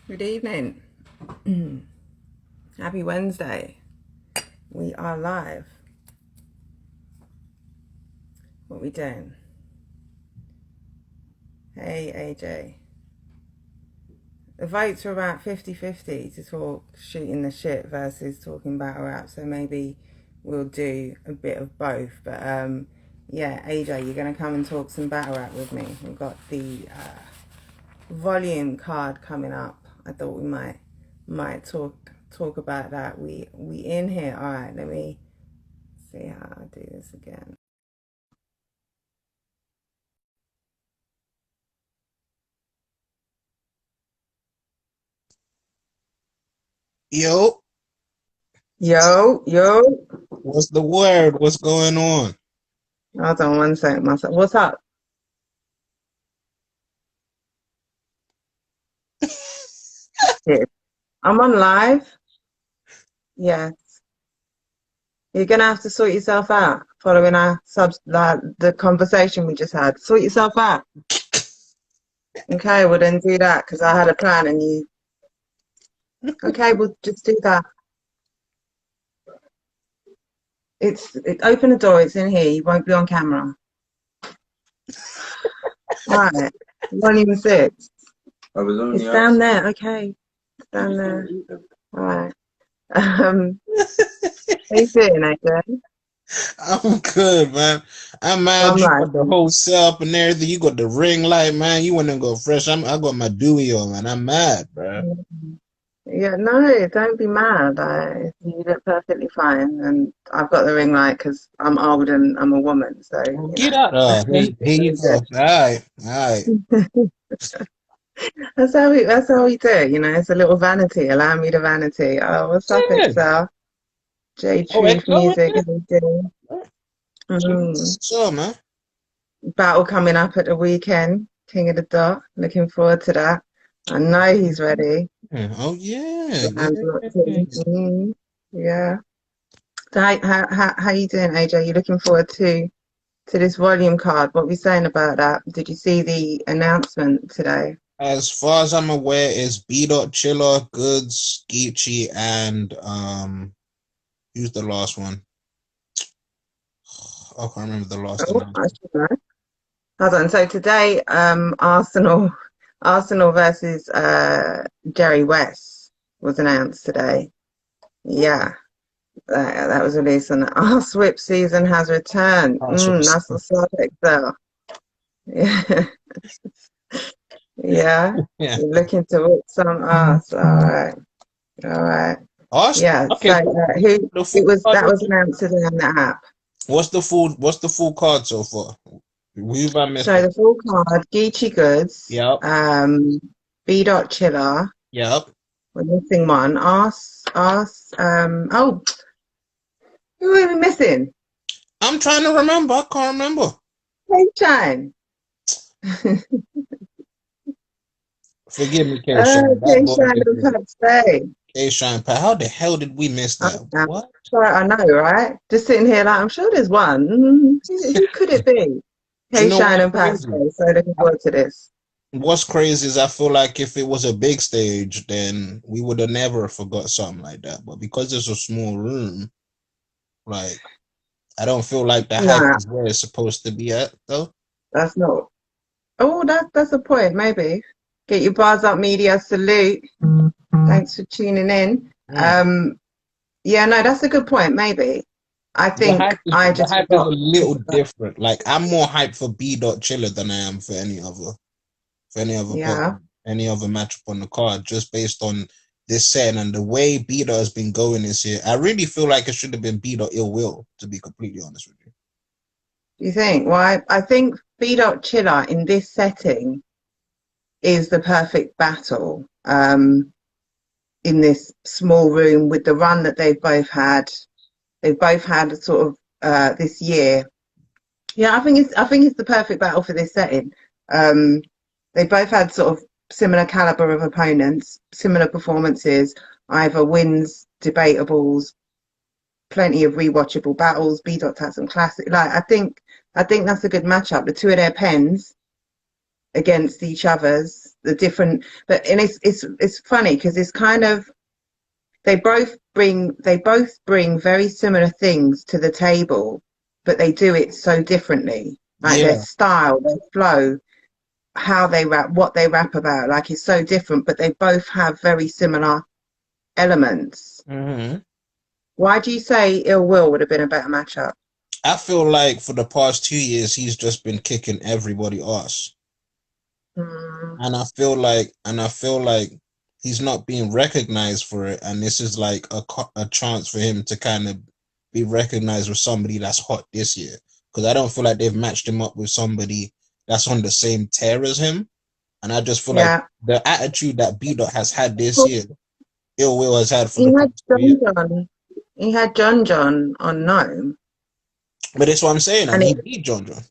Good evening. Happy Wednesday. We are live. What we doing? Hey AJ. The votes are about 50-50 to talk shooting the shit versus talking battle rap, so maybe we'll do a bit of both. But yeah, AJ, you're gonna come and talk some battle rap with me. We've got the volume card coming up. I thought we might talk about that. We in here. All right, let me see how I do this again. Yo, Yo. what's the word? What's going on? Hold on one second, myself. What's up? Shit. I'm on live. Yeah. You're gonna have to sort yourself out following our like the conversation we just had. Sort yourself out. Okay, well then do that because I had a plan and you. Okay, we'll just do that. Open the door. It's in here. You won't be on camera. All right. Volume 6. It's down there. Okay, it's down there. All right. How you doing, AJ? I'm good, man. I'm mad I'm you live. got the whole setup and everything. You got the ring light, man. You want to go fresh. I got my Dewey on, man. I'm mad, bro. Yeah, no, don't be mad. You look perfectly fine, and I've got the ring light because I'm old and I'm a woman, so Well, get out. Here you go. All right, all right. That's how we do it. It's a little vanity. Allow me the vanity. Oh, what's up, Yeah. Excel? J Oh, Truth Excel in Music. there? How you doing? Mm. So, man. Battle coming up at the weekend. King of the Dot. Looking forward to that. I know he's ready. Yeah. Oh, yeah. Hands locked in. Yeah. Yeah. So how you doing, AJ? You looking forward to this volume card? What we saying about that? Did you see the announcement today? As far as I'm aware, it's B. Dot Chiller, Goods, Geechee, and who's the last one? I can't remember the last Oh, I announcement. should know. Hold on. So today, Arsenal versus Jerry West was announced today. Yeah, that was released, and our SWIP season has returned. Oh, so it's, That's the subject, though. Yeah, yeah. yeah. You're looking to whip some ass. All right, all right. Us? Yeah. So Okay, so who the it full was card. that was announced today on the app. What's the full card so far? We've I missed So it. the full card: Geechee Goods, Yep. B. Dot Chiller. Yep. We're missing one. Oh, who are we missing? I'm trying to remember. I can't remember. Hey, Shine. Forgive me, K Shine. That Hey, boy Shine is and Pat Stay. K Shine. How the hell did we miss Oh, that? damn. What? Sorry, I know, right? Just sitting here like, I'm sure there's one. Who could it be? Do you Hey, know Shine what's and Pat crazy? Stay. So looking forward to this. What's crazy is I feel like if it was a big stage, then we would have never forgot something like that. But because it's a small room, like I don't feel like the hype Nah, is where it's supposed to be at, though. that's not. Oh, that's a point, maybe. Get your bars up, media. Salute. Thanks for tuning in. Mm. Yeah, no, that's a good point, maybe. I The hype think is I the just hype is a forgot. little different. Like I'm more hyped for B dot Chiller than I am for Yeah. any other matchup on the card, just based on this setting and the way B dot has been going this year. I really feel like it should have been B dot Ill Will, to be completely honest with you. Do you think? Well, I think B. Dot Chiller in this setting is the perfect battle. In this small room with the run that they've both had. They've both had a sort of this year. Yeah, I think it's the perfect battle for this setting. Um, they both had sort of similar caliber of opponents, similar performances, either wins, debatables, plenty of rewatchable battles. B. Dot had some classic. Like I think that's a good matchup. The two of their pens against each other's, the different, but and it's funny because it's kind of, they both bring very similar things to the table, but they do it so differently. Like their Yeah. style, their flow, how they rap, what they rap about, like it's so different, but they both have very similar elements. Hmm. Why do you say Ill Will would have been a better matchup? I feel like for the past 2 years, he's just been kicking everybody ass. Mm, And I feel like he's not being recognized for it, and this is like a chance for him to kind of be recognized with somebody that's hot this year. Because I don't feel like they've matched him up with somebody that's on the same tear as him, and I just feel like yeah. the attitude that B Dot has had this year, Ill Will has had for He the had past 2 years. John on Gnome, But that's what I'm saying, and and he it beat John John.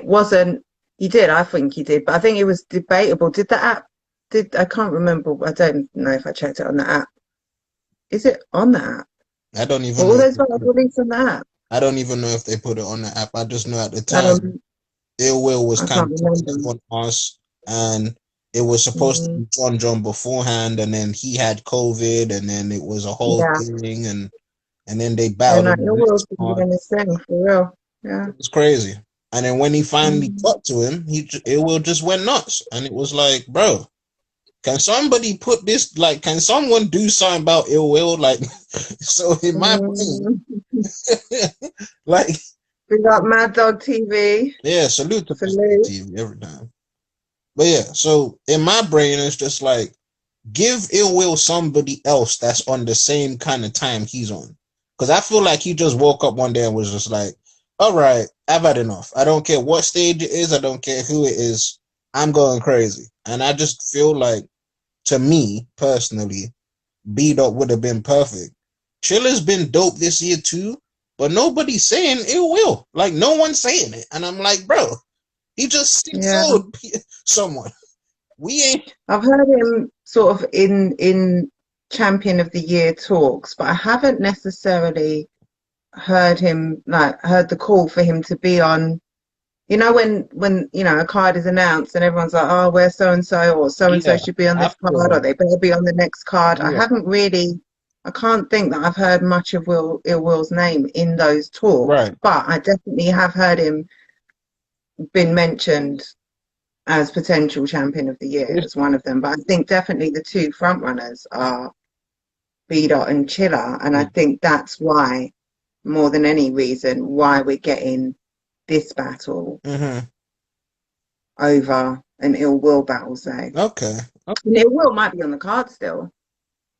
wasn't. He did. I think he did, but I think it was debatable. Did the app? Did I can't remember. I don't know if I checked it on the app. Is it on the app? I don't Were even all know. those battles released on the app? I don't even know if they put it on the app. I just know at the time Um, Ill Will was I kind can't of kicking remember. everyone else, and it was supposed to Mm, be John John beforehand, and then he had COVID, and then it was a whole yeah, thing, and then they yeah. battled No, in it the was next card. doing his thing for real. Yeah. It was crazy. And then when he finally Mm, got to him, Ill Will just went nuts, and it was like, bro, can somebody put this, like, can someone do something about Ill Will? Like, so in my brain, mm. like, We got Mad Dog TV. yeah, salute to Salute. TV every time. But yeah, so in my brain, it's just like, give Ill Will somebody else that's on the same kind of time he's on. Because I feel like he just woke up one day and was just like, all right, I've had enough. I don't care what stage it is. I don't care who it is. I'm going crazy. And I just feel like, to me personally, B Dot would have been perfect. Chiller's been dope this year too, but nobody's saying Ill Will. Like, no one's saying it. And I'm like, bro, he just Yeah. sold someone. We ain't. I've heard him sort of in Champion of the Year talks, but I haven't necessarily heard the call for him to be on. You know when a card is announced and everyone's like, oh, where's so and so Yeah, should be on I this feel card, or like, they better be on the next card. I yeah, haven't really. I can't think that I've heard much of Ill Will's name in those talks, right. but I definitely have heard him been mentioned as potential champion of the year It's, as one of them. But I think definitely the two front runners are B Dot and Chiller, and I think that's why, more than any reason, why we're getting this battle mm-hmm. over an Ill Will battle. Say, Okay. Okay. and Ill Will might be on the card still.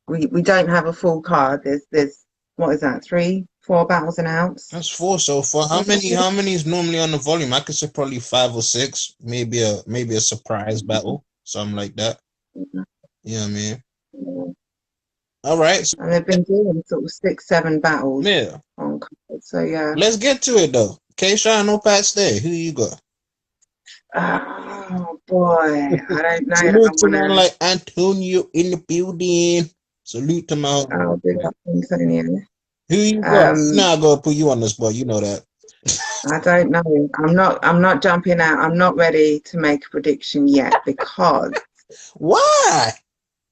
We don't have a full card. There's what is that? 3, 4 battles announced. That's four so far. How many is normally on the volume? I could say probably 5 or 6. Maybe a surprise battle. Something like that. You know what I mean? All right. So, And they've been doing sort of 6, 7 battles yeah. on cards. So yeah. Let's get to it though. K-Shine or Pat Stay? Who you got? Oh boy, I don't know that I Salute to want man to. like Antonio in the building. Salute to my I'll do homie. that, Antonio. Who you got? You Um, know I gotta put you on the spot. You know that. I don't know. I'm not jumping out. I'm not ready to make a prediction yet Why?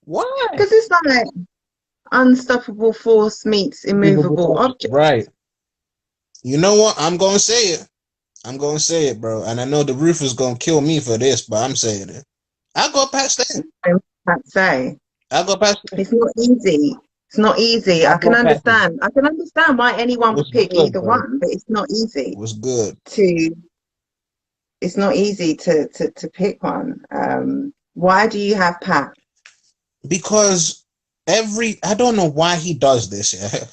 Why? because it's like unstoppable force meets immovable object. Right. You know what? I'm gonna say it. I'm gonna say it, bro. And I know the roof is gonna kill me for this, but I'm saying it. I go past that. I'd say I go past that. it's not easy. It's not easy. I I can go past that. understand. I can understand why anyone would What's pick good, either bro? one, but it's not easy What's good? to. It's not easy to pick one. Why do you have Pat? Because I don't know why he does this, yeah.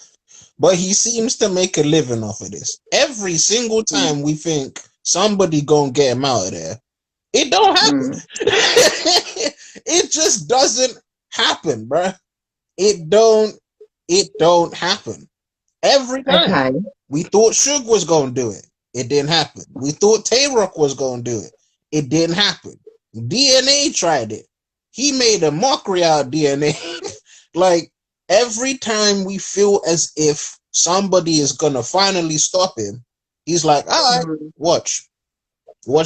But he seems to make a living off of this. Every single Mm, time we think somebody gonna get him out of there, it don't happen. mm, It just doesn't happen, bruh. It don't happen. Every time. okay. We thought Suge was gonna do it. It didn't happen. We thought Tay-Rock was gonna do it. It didn't happen. DNA tried it. He made a mockery out of DNA. Like, every time we feel as if somebody is gonna finally stop him, he's like, all right, Mm, watch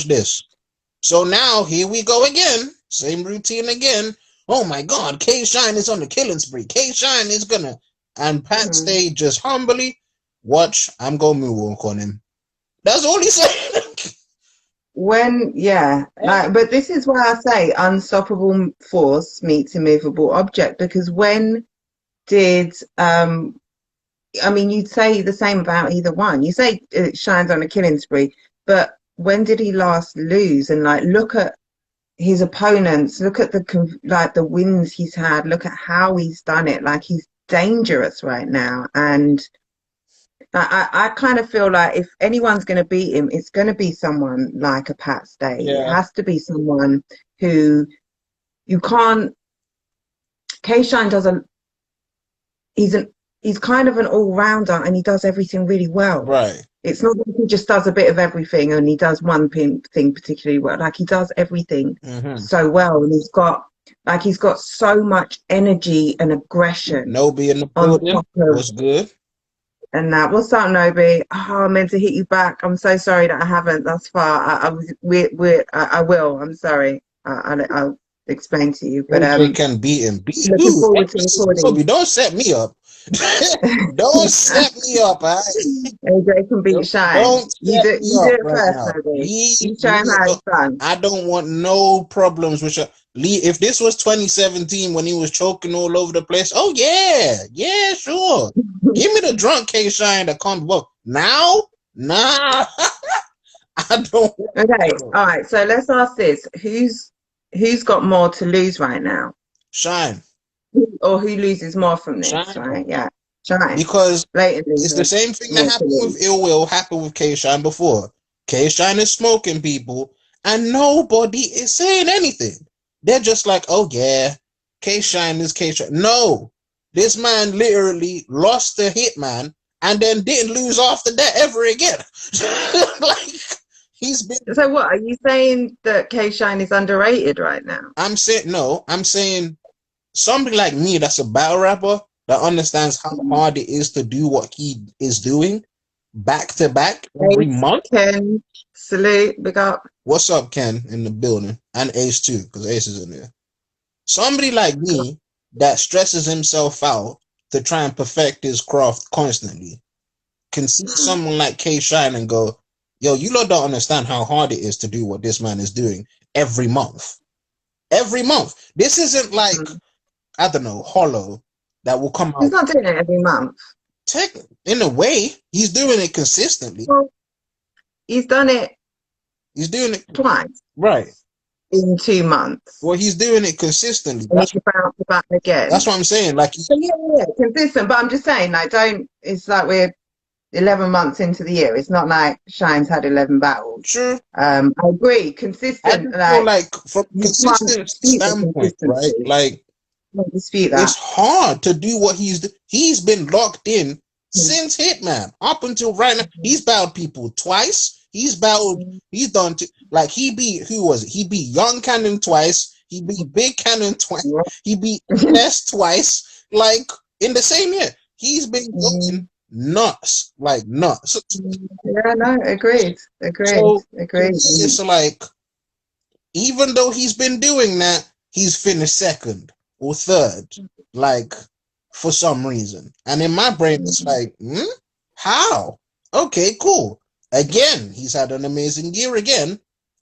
this. So now here we go again. Same routine again. Oh my God, K Shine is on the killing spree. K Shine is gonna. And Pat Stay just humbly, watch, I'm gonna moonwalk on him. That's all he said. But this is why I say unstoppable force meets immovable object, because when did I mean, you'd say the same about either one. You say it shines on a killing spree, but when did he last lose? And like, look at his opponents, look at the wins he's had, look at how he's done it. Like, he's dangerous right now. And I kind of feel like if anyone's going to beat him, it's going to be someone like a Pat Stay. It has to be someone who you can't. K-Shine he's kind of an all-rounder, and he does everything really well. Right. It's not that he just does a bit of everything and he does one thing particularly well. Like, he does everything so well, and he's got so much energy and aggression. Nobi in the building. What's good? And what's up, Nobi? Oh, I meant to hit you back. I'm so sorry that I haven't thus far. I will. I'm sorry. I'll explain to you. But AJ can beat him. Looking forward to recording. Don't set me up. Don't set me up. AJ can beat Shine. You do it first, Nobi. You try and have fun. I don't want no problems with Lee. If this was 2017 when he was choking all over the place, oh yeah, sure. Give me the drunk K-Shine that comes book. Now? Nah. I don't. Okay, all right. So let's ask this: Who's got more to lose right now? Shine. Or who loses more from this? Shine. Right? Yeah, Shine. Because it's the same thing that happened with Ill Will happened with K-Shine before. K-Shine is smoking people, and nobody is saying anything. They're just like, oh yeah, K-Shine is K-Shine. No, this man literally lost the Hitman and then didn't lose after that ever again. Like, he's been. So what are you saying, that K-Shine is underrated right now? I'm saying somebody like me that's a battle rapper that understands how hard it is to do what he is doing back to back every month. Ken, salute, big up. What's up, Ken, in the building? And Ace too, because Ace is in there. Somebody like me that stresses himself out to try and perfect his craft constantly can see someone like K-Shine and go, yo, you lot don't understand how hard it is to do what this man is doing every month. Every month. This isn't like, I don't know, Hollow that will come out. He's not doing it every month. In a way, he's doing it consistently. Well, he's done it. He's doing it twice. Right. In 2 months. Well, he's doing it consistently. That's back again. That's what I'm saying. Like, yeah, consistent. But I'm just saying, like, it's like we're 11 months into the year. It's not like Shine's had 11 battles. Sure. I agree. Consistent. I feel like from consistent standpoint, right? Like, dispute that. It's hard to do what he's been locked in since Hitman up until right now. He's battled people twice. He's done like he beat, who was it? He beat Young Cannon twice. He beat Big Cannon twice. He beat Ness twice. Like, in the same year, he's been going nuts, like nuts. Yeah, no, agreed. So, it's like, even though he's been doing that, he's finished second or third, like, for some reason. And in my brain, it's like, how? Okay, cool. Again, he's had an amazing year again,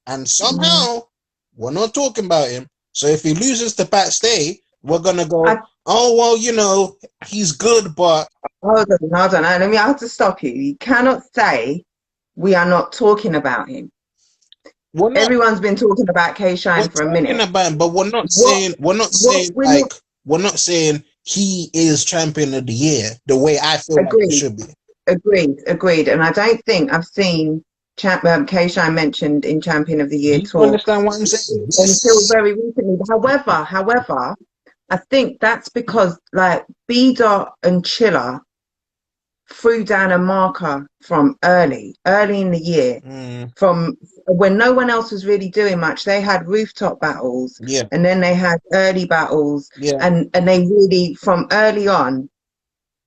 and somehow we're not talking about him. So if he loses to Pat Stay, we're gonna go, oh well, you know, he's good, but hold on. I have to stop you. You cannot say we are not talking about him. Everyone's been talking about K-Shine for a minute. But we're not saying he is champion of the year the way I feel like he should be. Agreed. And I don't think I've seen K-Shine mentioned in Champion of the Year talk. You understand what I'm saying? Until very recently. However, I think that's because like B-Dot and Chilla threw down a marker from early in the year, from when no one else was really doing much. They had rooftop battles, and then they had early battles, and they really, from early on,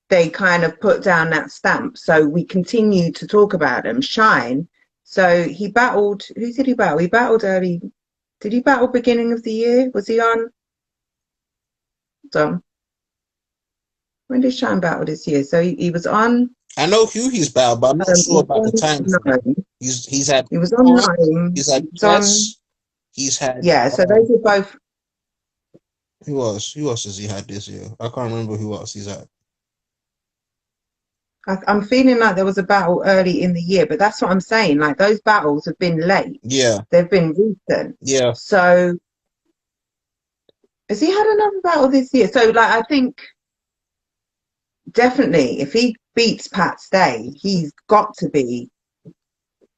they kind of put down that stamp. So we continue to talk about them. Shine So he battled. Who did he battle? He battled early. Did he battle beginning of the year? Was he on? So when did Shine battle this year? So he was on. I know who he's battled, but I'm not He sure was about the on time frame. nine. He's had He was on Thor, nine. he's He had was on. Chess, he's had Yeah. So those were both. who else has he had this year? I can't remember who else he's had. I'm feeling like there was a battle early in the year, but that's what I'm saying. Like those battles have been late. Yeah, They've been recent. yeah. So has he had another battle this year? So like I think definitely if he beats Pat Stay, he's got to be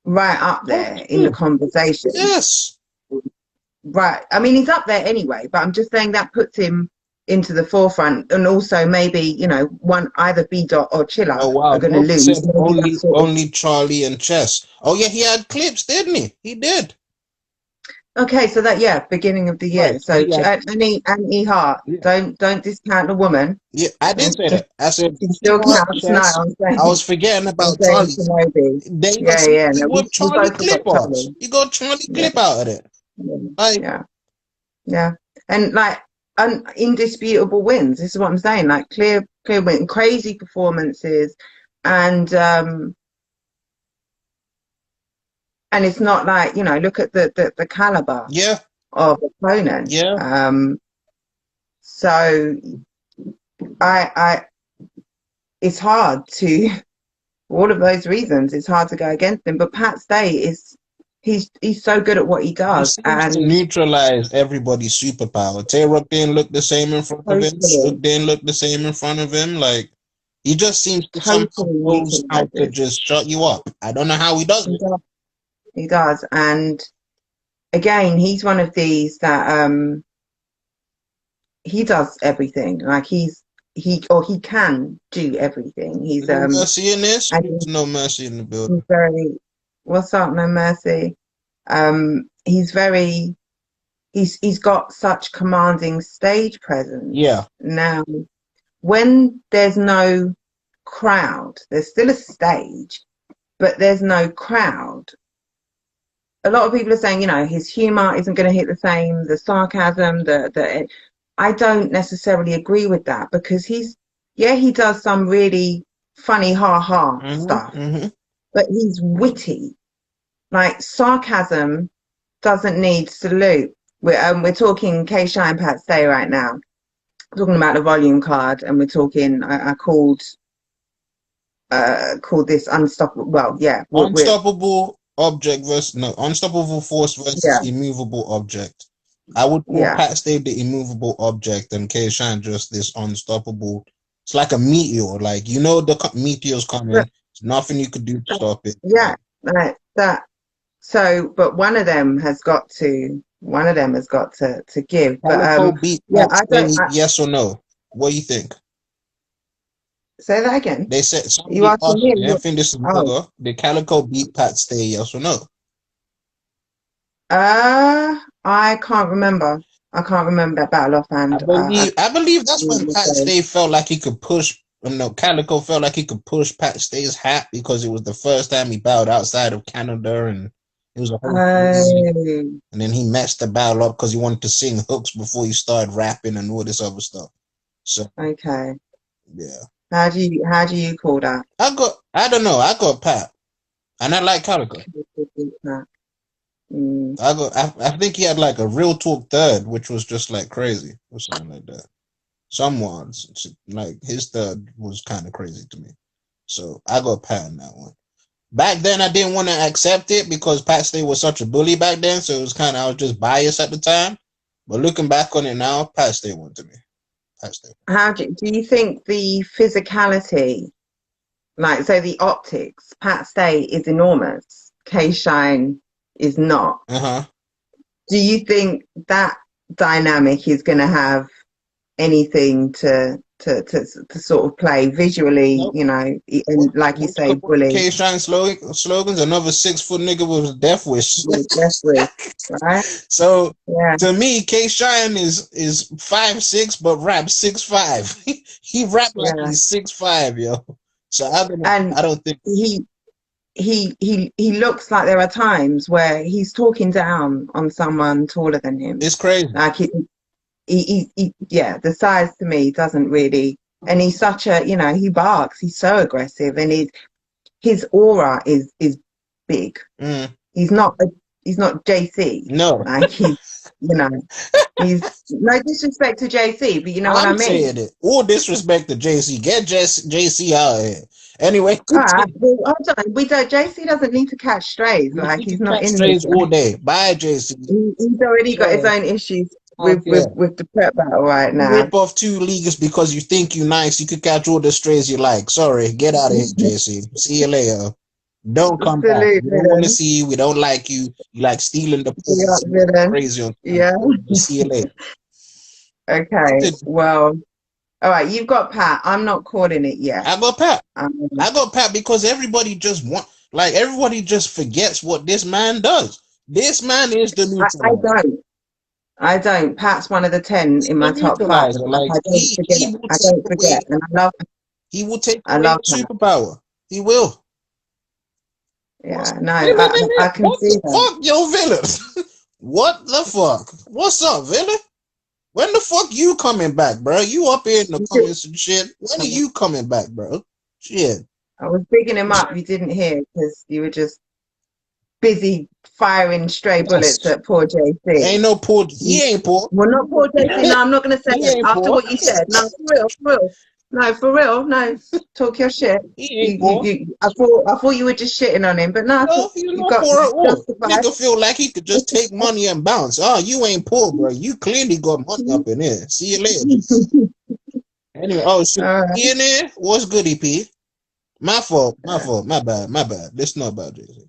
right up there in the conversation. Yes. Right. I mean, he's up there anyway, but I'm just saying that puts him into the forefront. And also maybe, you know, one either B Dot or Chilla Oh wow, are going to Nova lose. said Maybe that sort of... only Charlie and Chess. Oh yeah, he had clips, didn't he? He did. Okay, so that, yeah, beginning of the year. Right. So Yeah. and E Hart, Yeah. don't discount the woman. Yeah, I did say Just that. I said she still counts now. Chess. I was forgetting I'm about saying Charlie. Kenobi. Then you got Yeah, yeah. No, we Charlie both forgot clip outs. Charlie. You got Charlie Yeah, clip out of it. Like yeah, yeah. And like indisputable wins. This is what I'm saying. Like clear win, crazy performances, and it's not like, you know, look at the caliber yeah, of opponent. yeah. So I it's hard to, for all of those reasons, it's hard to go against him. But Pat Stay is he's so good at what he He does, seems to and neutralize everybody's superpower. Tay-Rock didn't look the same in front of him. totally, Shook didn't look the same in front of him. Like he just seems to somehow totally knows how to neutralizes. just shut you up. I don't know how he does He it. does. He does. And again, he's one of these that he does everything. Like he can do everything. He's No mercy in this. and There's no mercy in the he's building. very, what's up, no mercy. He's very, he's got such commanding stage presence. Yeah. Now, when there's no crowd, there's still a stage, but there's no crowd. A lot of people are saying, you know, his humor isn't going to hit the same, the sarcasm, the I don't necessarily agree with that, because he does some really funny ha stuff, but he's witty. Like sarcasm doesn't need salute. We're talking K Shine Pat Stay right now. We're talking about the volume card, and we're talking. I called this unstoppable. Well, yeah, Unstoppable object versus unstoppable force versus immovable object. I would call Pat Stay the immovable object and K Shine just this unstoppable. It's like a meteor. Like, you know, the meteor's coming. There's nothing you could do to stop it. Yeah, like that. So, but one of them has got to give. But yes or no? What do you think? Say that again. They said you asked me. I think this is Booger. Did Calico beat Pat Stay? Yes or no? I can't remember. I can't remember that battle offhand. I believe that's when Pat Stay felt like he could push. No, Calico felt like he could push Pat Stay's hat because it was the first time he battled outside of Canada, and it was a whole thing. And then he messed the battle up because he wanted to sing hooks before he started rapping and all this other stuff. So okay, yeah. How do you call that? I don't know. I got Pat, and I like Calico. I think he had like a real talk third, which was just like crazy or something like that. Someone's like his third was kind of crazy to me, so I got Pat on that one. Back then, I didn't want to accept it because Pat Stay was such a bully back then, so it was kind of, I was just biased at the time. But looking back on it now, Pat Stay won to me. Pat Stay. How do you think the physicality, like, so the optics, Pat Stay is enormous, K Shine is not. Do you think that dynamic is going to have anything to sort of play visually? Nope. You know, and like you say, bully. K Shine slogans, another 6 foot nigga with Death Wish. Death Wish, right? So to me, K Shine is 5'6", but rap 6'5". He rap like he's 6'5", yo. So I don't think he looks like there are times where he's talking down on someone taller than him. It's crazy. Like yeah, the size to me doesn't really, and he's such a, you know, he barks, he's so aggressive, and his aura is big. He's not JC. No. Like he's, you know, he's no disrespect to JC, but you know what I mean. Saying it. All disrespect to JC. Get JC out of here. Anyway, well, we don't. JC doesn't need to catch strays. Like he's not in strays all day. Bye, JC. He's already got his own issues with the prep battle right now. Rip off 2 leaguers because you think you nice. You could catch all the strays you like. Sorry, get out of here, JC. See you later. Don't come back. We don't want to see you. We don't like you. You like stealing the points. Crazy on See you later. Okay. Well, all right. You've got Pat. I'm not calling it yet. I got Pat. I got Pat because everybody just everybody just forgets what this man does. This man is the neutralizer. I don't. Pat's one of the 10 in my top 5. Like, I don't forget. And I love him. He will take the superpower. He will. Yeah, no, I can see that. Fuck your villain. What the fuck? What's up, villain? When the fuck you coming back, bro? You up here in the comments and shit. When are you coming back, bro? Shit. I was bigging him up. You didn't hear because you were just busy firing stray bullets at poor JC. Ain't no poor. He ain't poor. Well, not poor JC. No, I'm not going to say it after what you said. No, for real. No, for real. No, talk your shit. I thought you were just shitting on him, but no, you're not poor at all. Nigga feel like he could just take money and bounce. Oh, you ain't poor, bro. You clearly got money up in here. See you later. Anyway, he in there? What's good, EP? My fault. My bad. This not about JC.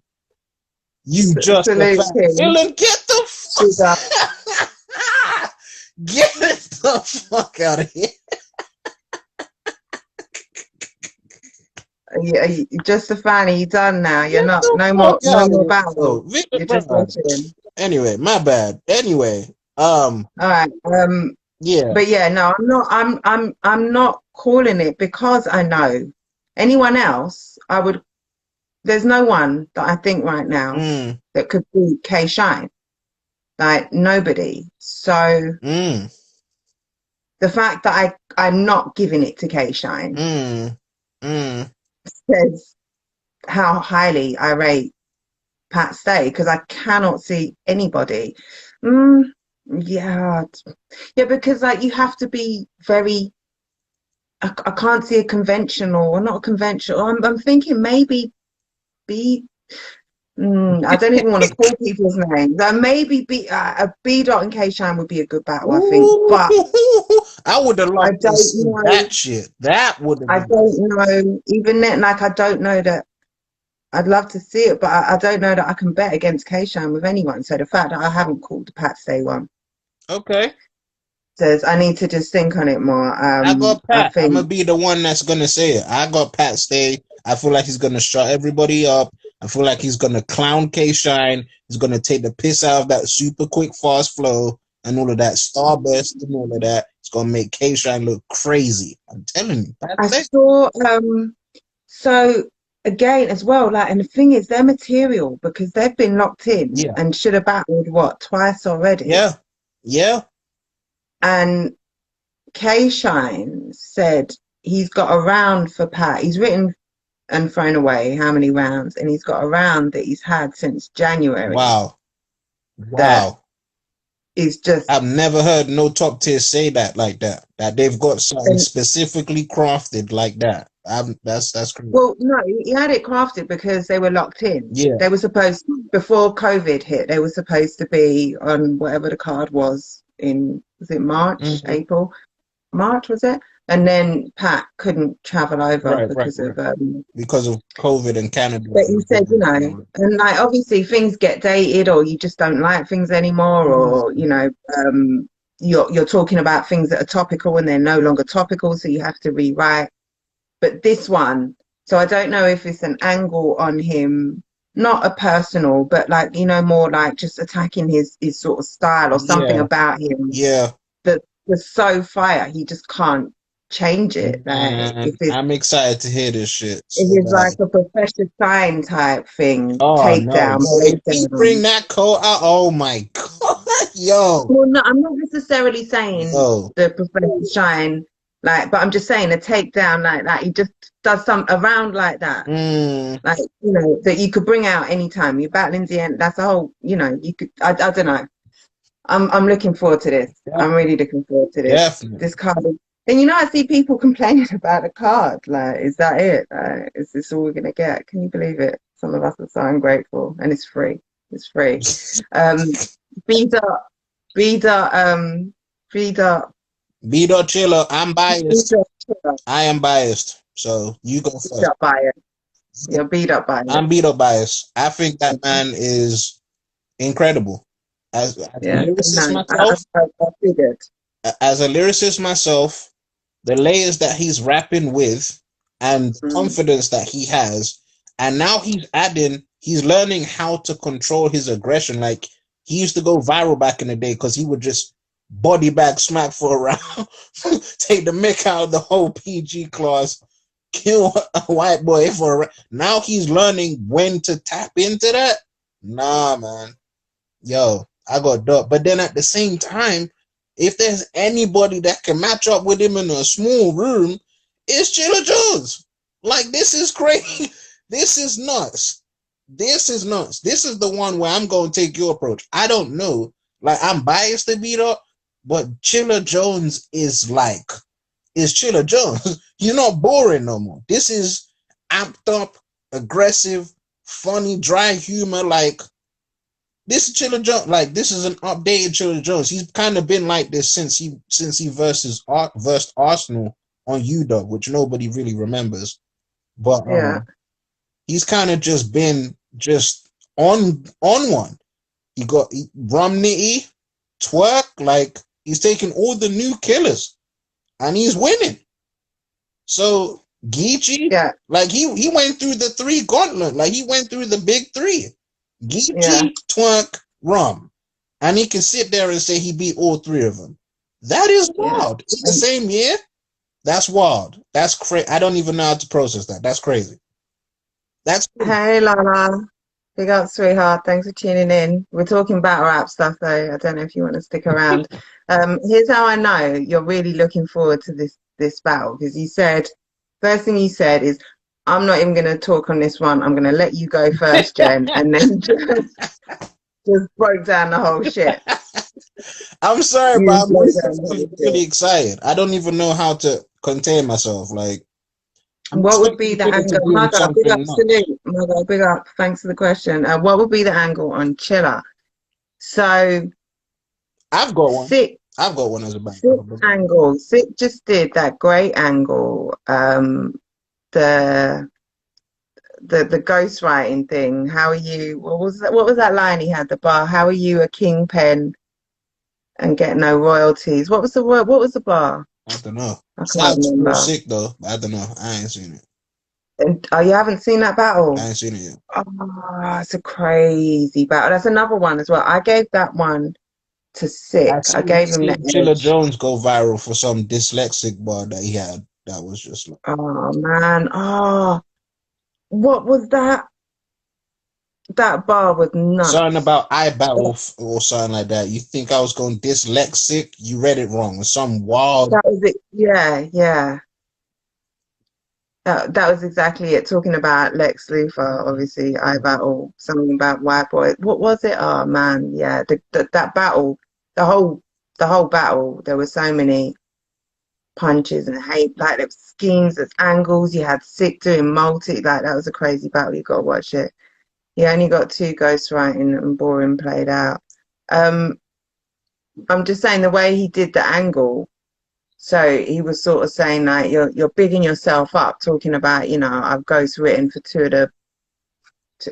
You just Dylan, get the fuck get the fuck out of here. Just a fan. You done now. You're not no more battle. You're just watching. Anyway, my bad. Anyway, all right. Yeah. But yeah, no, I'm not calling it because I know anyone else. There's no one that I think right now that could beat K Shine. Like nobody. So the fact that I'm not giving it to K Shine says how highly I rate Pat Stay, because I cannot see anybody. Yeah, because like you have to be very. I can't see a conventional or not a conventional. I'm thinking maybe I don't even want to call people's names. Maybe a B Dot and K Shine would be a good battle, I think. But I would have loved to see that shit. That would have. I don't know. Even then, like I don't know that. I'd love to see it, but I don't know that I can bet against K Shine with anyone. So the fact that I haven't called the Pat Stay one, okay, says I need to just think on it more. I got Pat. I'm gonna be the one that's gonna say it. I got Pat Stay. I feel like he's gonna shut everybody up. I feel like he's gonna clown K Shine. He's gonna take the piss out of that super quick, fast flow and all of that starburst and all of that. It's gonna make K Shine look crazy. I'm telling you. I saw. So again, as well, like, and the thing is, their material, because they've been locked in and should have battled twice already. Yeah. And K Shine said he's got a round for Pat. He's written and thrown away how many rounds, and he's got a round that he's had since January. Wow. Is just, I've never heard no top tier say that like that. That they've got something specifically crafted like that. That's crazy. Well, no, he had it crafted because they were locked in. Yeah. They were supposed, before COVID hit, they were supposed to be on whatever the card was was it March, April? March, was it? And then Pat couldn't travel over because of COVID in Canada. But he said, and like obviously things get dated, or you just don't like things anymore, or you're talking about things that are topical and they're no longer topical, so you have to rewrite. But this one, so I don't know if it's an angle on him, not a personal, but like more like just attacking his sort of style or something about him. Yeah. That was so fire, he just can't change it. Like And I'm excited to hear this shit. if So it's like that, a Professor Stein type thing, oh no, takedown, yo, if he bring breakdown. that code out, oh my god, yo, Well, no, I'm not necessarily saying yo, the Professor Shine, like, but I'm just saying a takedown like that. He just does some around like that, mm, like that you could bring out anytime. You battling the end. That's a whole. You could. I don't know. I'm looking forward to this. I'm really looking forward to this. definitely. This card. And I see people complaining about the card. Like, is that it? Is this all we're gonna get? Can you believe it? Some of us are so ungrateful, and it's free. It's free. B dot, B dot, B dot, B dot chiller, I'm B biased. dot, I am biased. So you go beat first. up by it. You're beat up by it. I'm beat up biased. I think that man is incredible. As a Yeah, lyricist no, myself, I figured. as a lyricist myself, the layers that he's rapping with and the Mm. confidence that he has, and now he's learning how to control his aggression. Like he used to go viral back in the day because he would just body bag smack for a round, take the mick out of the whole PG class, kill a white boy for a. Now he's learning when to tap into that. Nah, man, yo, I got dope. But then at the same time, if there's anybody that can match up with him in a small room, it's Chilla Jones. Like, this is crazy. This is nuts. This is nuts. This is the one where I'm going to take your approach. I don't know. Like, I'm biased to beat up, but Chilla Jones is Chilla Jones. He's not boring no more. This is amped up, aggressive, funny, dry humor. Like, this is Chilla Jones. Like, this is an updated Chilla Jones. He's kind of been like this since he versed Arsenal on UW, which nobody really remembers. But Yeah. he's kind of just been just on one. He got Rum Nitty, Twerk. Like, he's taking all the new killers and he's winning. So Geechee, Yeah. like he went through the three gauntlet. Like, he went through the big three. Geechee, Yeah. Twerk, Rum. And he can sit there and say he beat all three of them. That is wild. Yeah. In the same year? That's wild. That's crazy. I don't even know how to process that. That's crazy. That's crazy. Hey, Lala. Big up, sweetheart. Thanks for tuning in. We're talking battle rap stuff, though. I don't know if you want to stick around. Here's how I know you're really looking forward to this battle, because first thing you said is, I'm not even going to talk on this one. I'm going to let you go first, Jen, and then just broke down the whole shit. I'm sorry, but I'm really excited. I don't even know how to contain myself. Like, what would be the angle? Mother, big up, salute. Mother, big up. Thanks for the question. What would be the angle on Chilla? So, I've got one. Sick. I've got one as a back. Angle. Sick just did that great angle. The ghostwriting thing. How are you? What was that line he had? The bar. How are you a kingpin and get no royalties? What was the word? What was the bar? I don't know. I can't remember. Sick though. I don't know. I ain't seen it. And, you haven't seen that battle? I ain't seen it yet. Oh, it's a crazy battle. That's another one as well. I gave that one to Sick. I gave him that. Chilla Jones go viral for some dyslexic bar that he had. That was just like, oh man. Oh, what was that? That bar was nuts. Something about I battle or something like that. You think I was going dyslexic? You read it wrong. Some wild. That was it. Yeah. That was exactly it. Talking about Lex Luthor, obviously, I battle something about white boy. What was it? Oh man, yeah. That battle, the whole battle. There were so many punches and hate. Like, there were schemes, there's angles. You had Sick doing multi. Like, that was a crazy battle. You got to watch it. You only got 2 ghostwriting and boring played out. I'm just saying the way he did the angle. So he was sort of saying, like, you're bigging yourself up, talking about, I've ghostwritten for 2 of the,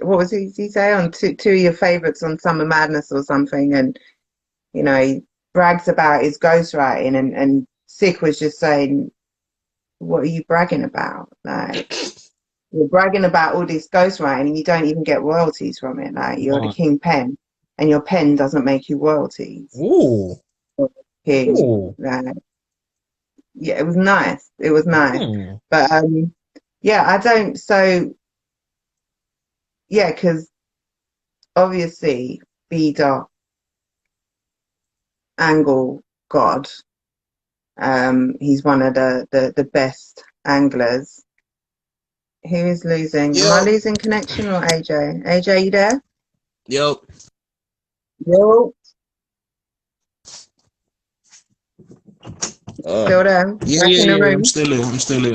what was he say, on two of your favorites on Summer Madness or something, and he brags about his ghostwriting, and Sick was just saying, what are you bragging about? Like, you're bragging about all this ghostwriting and you don't even get royalties from it. Like, you're the king pen, and your pen doesn't make you royalties. Ooh. King. Like, yeah, it was nice. It was nice. Hmm. But yeah, I don't. So yeah, because obviously B dot angle god. He's one of the best anglers. Who is losing? Am I Yo, losing connection or AJ? AJ, you there? yo. Yo, Uh, still there? yeah, Back yeah, in the yeah. I'm room? still here. I'm still here.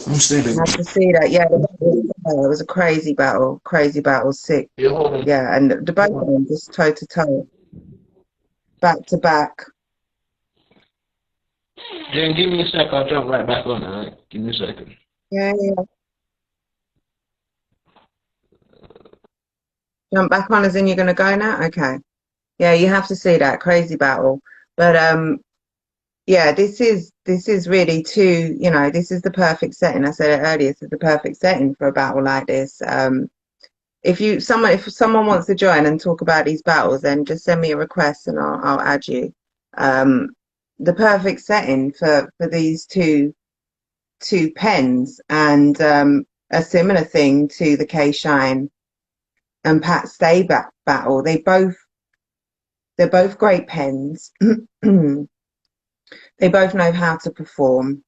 I'm still I here. have to see that. Yeah, it was a crazy battle. Crazy battle. Sick. Yeah, hold on. Yeah, and the both of them just toe to toe, back to back. Then give me a sec. I'll jump right back on. All right, give me a second. Yeah, yeah. Jump back on as in you're gonna go now? Okay. Yeah, you have to see that crazy battle. But yeah, this is really too, this is the perfect setting. I said it earlier, this is the perfect setting for a battle like this. If someone wants to join and talk about these battles, then just send me a request and I'll add you. Um, the perfect setting for these two pens, and a similar thing to the K Shine and Pat Stay battle. They're both great pens. They both know how to perform.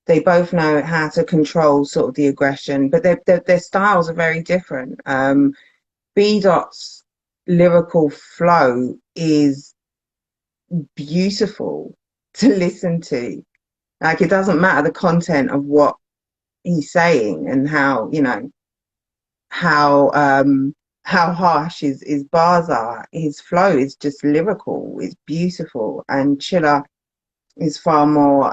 They both know how to control sort of the aggression, but their styles are very different. B Dot's lyrical flow is beautiful to listen to. Like, it doesn't matter the content of what he's saying and how how harsh his bars are. His flow is just lyrical. It's beautiful. And Chilla is far more.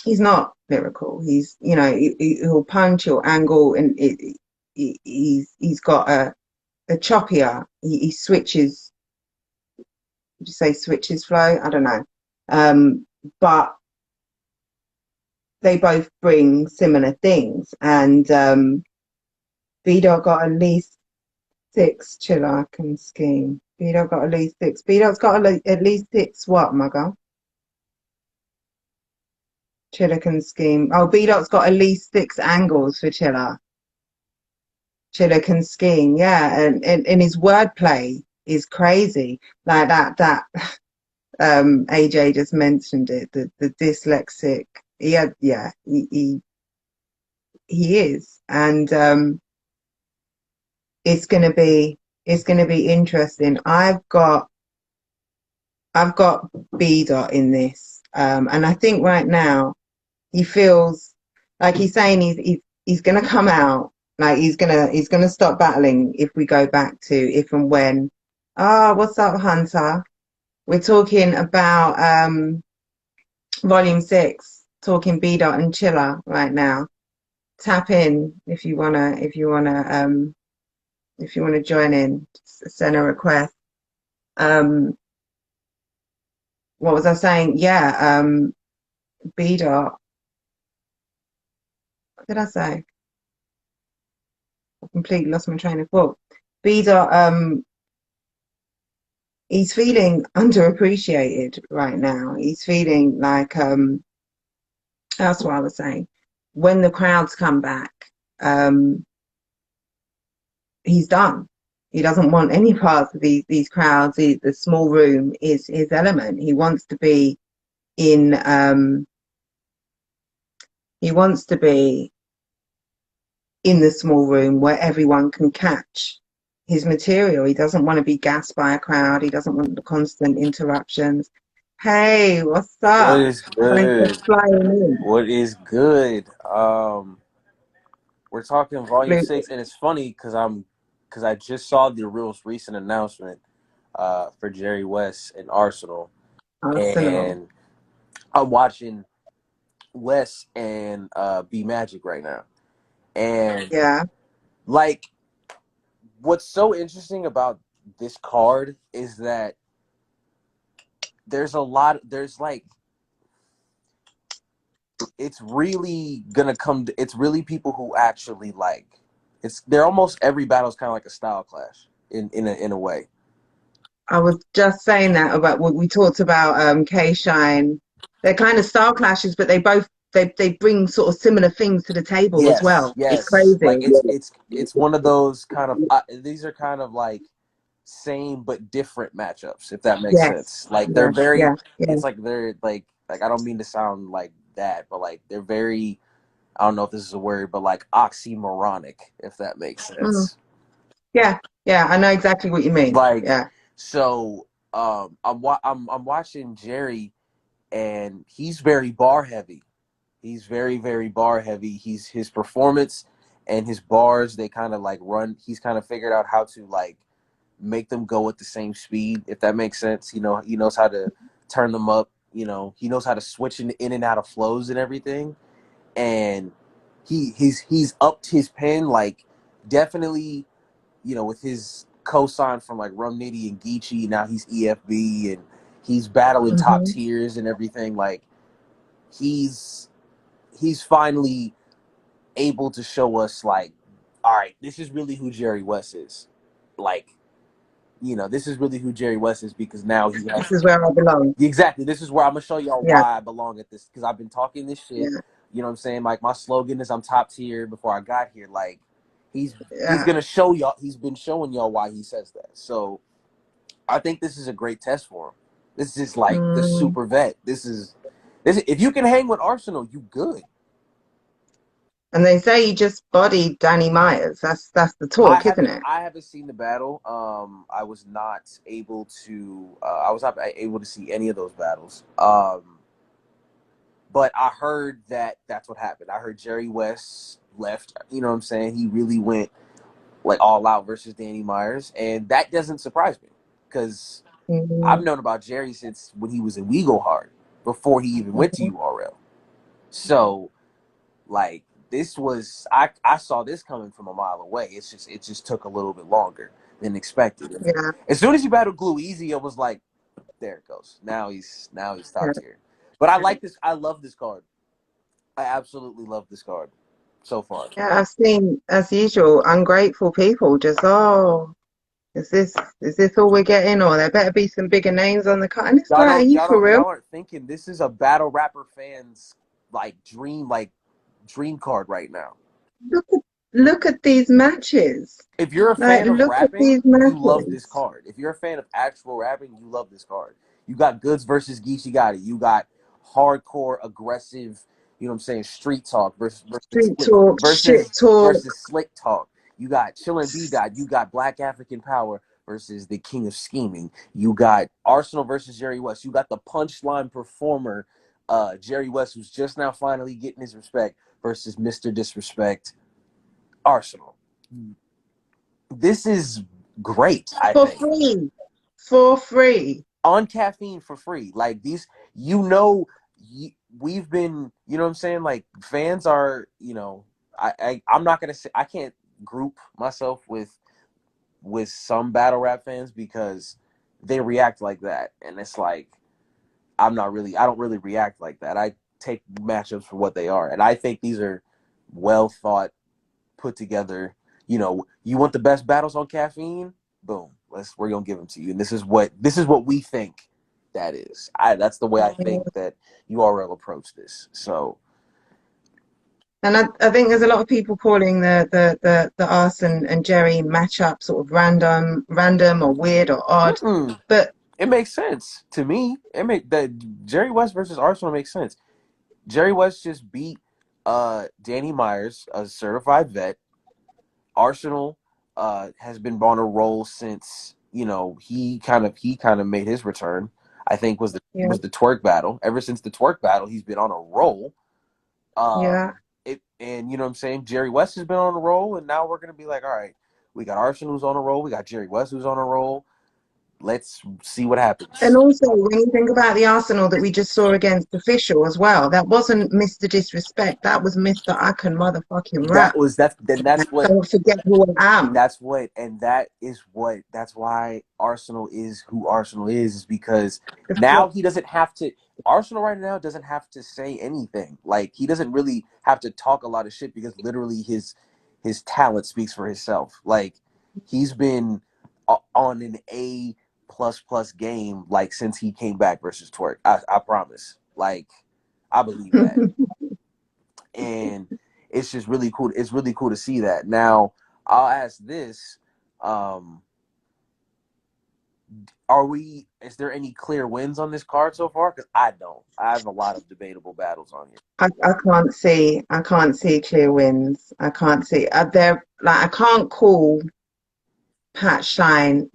He's not lyrical. He'll punch, he'll angle, and he's got a choppier. He switches. Would you say switches flow? I don't know. But they both bring similar things, and B-Dot got at least six Chilla can scheme. B-Dot got at least six. B-Dot's got at least six what, Mugger? Chilla can scheme. Oh, B-Dot's got at least six angles for Chilla. Chilla can scheme, yeah, and his wordplay is crazy. Like that AJ just mentioned it, the dyslexic. Yeah, he is. And it's gonna be interesting. I've got B dot in this. And I think right now he feels like he's saying he's gonna come out, like he's gonna stop battling if we go back to if and when. What's up, Hunter? We're talking about volume 6, talking B dot and Chiller right now. Tap in if you wanna join in, send a request. Um, what was I saying? Yeah, B dot. What did I say? I completely lost my train of thought. B dot. He's feeling underappreciated right now. He's feeling like that's what I was saying. When the crowds come back, um, he's done. He doesn't want any parts of these crowds. The small room is his element. He wants to be in. He wants to be in the small room where everyone can catch his material. He doesn't want to be gassed by a crowd. He doesn't want the constant interruptions. Hey, what's What up? is Thanks for good? flying What is good? We're talking volume in. 6, and it's funny because I just saw the real recent announcement for Jerry West and Arsenal, Arsenal. and I'm watching West and B Magic right now, and Yeah, like what's so interesting about this card is that there's like it's really people who actually they're almost every battle is kind of like a style clash in a way. I was just saying that about what we talked about K Shine. They're kind of style clashes, but they bring sort of similar things to the table as Yes, well. It's yes. Like crazy. it's one of those kind of these are kind of like same but different matchups, if that makes Yes. sense. Like they're Yeah, very, yeah, yeah. it's like they're like I don't mean to sound like that, but like they're very, I don't know if this is a word, but like oxymoronic, if that makes Mm. sense. Yeah, yeah, I know exactly what you mean. Like Yeah. so, I'm watching Jerry, and he's very bar heavy. He's very, very bar heavy. He's his performance and his bars, they kind of like run. He's kind of figured out how to like make them go at the same speed, if that makes sense. You know, he knows how to turn them up. You know, he knows how to switch in and out of flows and everything. And he's upped his pen like definitely. You know, with his cosign from like Rum Nitty and Geechee, now he's EFB and he's battling top Hmm. tiers and everything. Like he's he's finally able to show us like, all right, this is really who Jerry West is. Like, you know, this is really who Jerry West is because now he This has is where I belong. exactly. This is where I'm gonna show y'all Yeah, why I belong at this because I've been talking this shit. yeah, You know what I'm saying? Like my slogan is I'm top tier before I got here. Like he's yeah. gonna show y'all. He's been showing y'all why he says that. So I think this is a great test for him. This is like the Mm. super vet. This. If you can hang with Arsenal, you good. And they say you just bodied Danny Myers. That's the talk, isn't it? I haven't seen the battle. I was not able to. I was not able to see any of those battles. But I heard that that's what happened. I heard Jerry West left. You know what I'm saying? He really went like all out versus Danny Myers, and that doesn't surprise me because I've Mm. known about Jerry since when he was in We Go Hard before he even went to Mhm. URL. So like this was I saw this coming from a mile away. It just took a little bit longer than expected. And Yeah, as soon as he battled Glue Easy, I was like, there it goes. Now he's yeah. top tier. But I like this. I love this card. I absolutely love this card so far. Yeah, I've seen, as usual, ungrateful people just, oh, is this all we're getting? Or there better be some bigger names on the card. And it's like, are you for real? Y'all aren't thinking this is a battle rapper fans like dream card right now. Look at look at these matches. If you're a Like, fan of look at rapping, these you love this matches. card. If you're a fan of actual rapping, you love this card. You got Goods versus Geechee Gotti. You got hardcore, aggressive, you know what I'm saying, street talk Street talk, shit talk. versus slick talk. You got Chillin' B Dot. You got Black African Power versus the King of Scheming. You got Arsenal versus Jerry West. You got the punchline performer, Jerry West, who's just now finally getting his respect versus Mr. Disrespect, Arsenal. This is great, I For think. free. For free. On caffeine for free. Like these, you know, we've been, you know what I'm saying? Like fans are, you know, I'm not gonna say I can't group myself with some battle rap fans because they react like that, and it's like I don't really react like that. I take matchups for what they are, and I think these are well thought, put together. You know, you want the best battles on caffeine? Boom, we're gonna give them to you. And this is what we think that is. That's the way I think that URL approach this. So And I think there's a lot of people calling the Ars and Jerry matchup sort of random or weird or odd. mm-mm, But it makes sense to me. It make that Jerry West versus Arsenal makes sense. Jerry West just beat Danny Myers, a certified vet. Arsenal has been on a roll since you know he kind of made his return. I think yeah, was the twerk battle. Ever since the twerk battle, he's been on a roll. yeah. And you know what I'm saying. Jerry West has been on a roll, and now we're gonna be like, all right, we got Arsenal who's on a roll, we got Jerry West who's on a roll. Let's see what And happens. also, when you think about the Arsenal that we just saw against Official as well, that wasn't Mr. Disrespect. That was Mr. I can motherfucking rap. That's what Don't forget who I am. that's why Arsenal is who Arsenal is because The now flip. he doesn't have to Arsenal right now doesn't have to say anything. Like he doesn't really have to talk a lot of shit because literally his talent speaks for himself. Like he's been on an A plus game like since he came back versus Twerk. I promise. Like I believe that. And it's just really cool. It's really cool to see that. Now, I'll ask this. Is there any clear wins on this card so far? Because I don't. I have a lot of debatable battles on here. I can't see clear wins. I can't see there like I can't call Pat Stay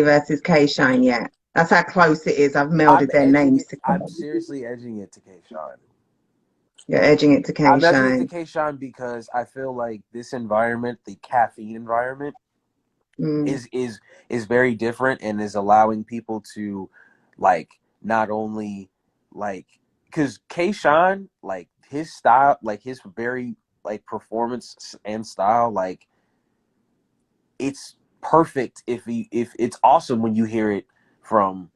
versus K Shine yet. That's how close it is. I've melded their names together. I'm seriously edging it to K Shine. You're edging it to K I'm edging it to Shine. K Shine because I feel like this environment, the caffeine environment, is very different and is allowing people to like not only like because K Shine like his style, like his very like performance and style, like it's perfect if it's awesome when you hear it from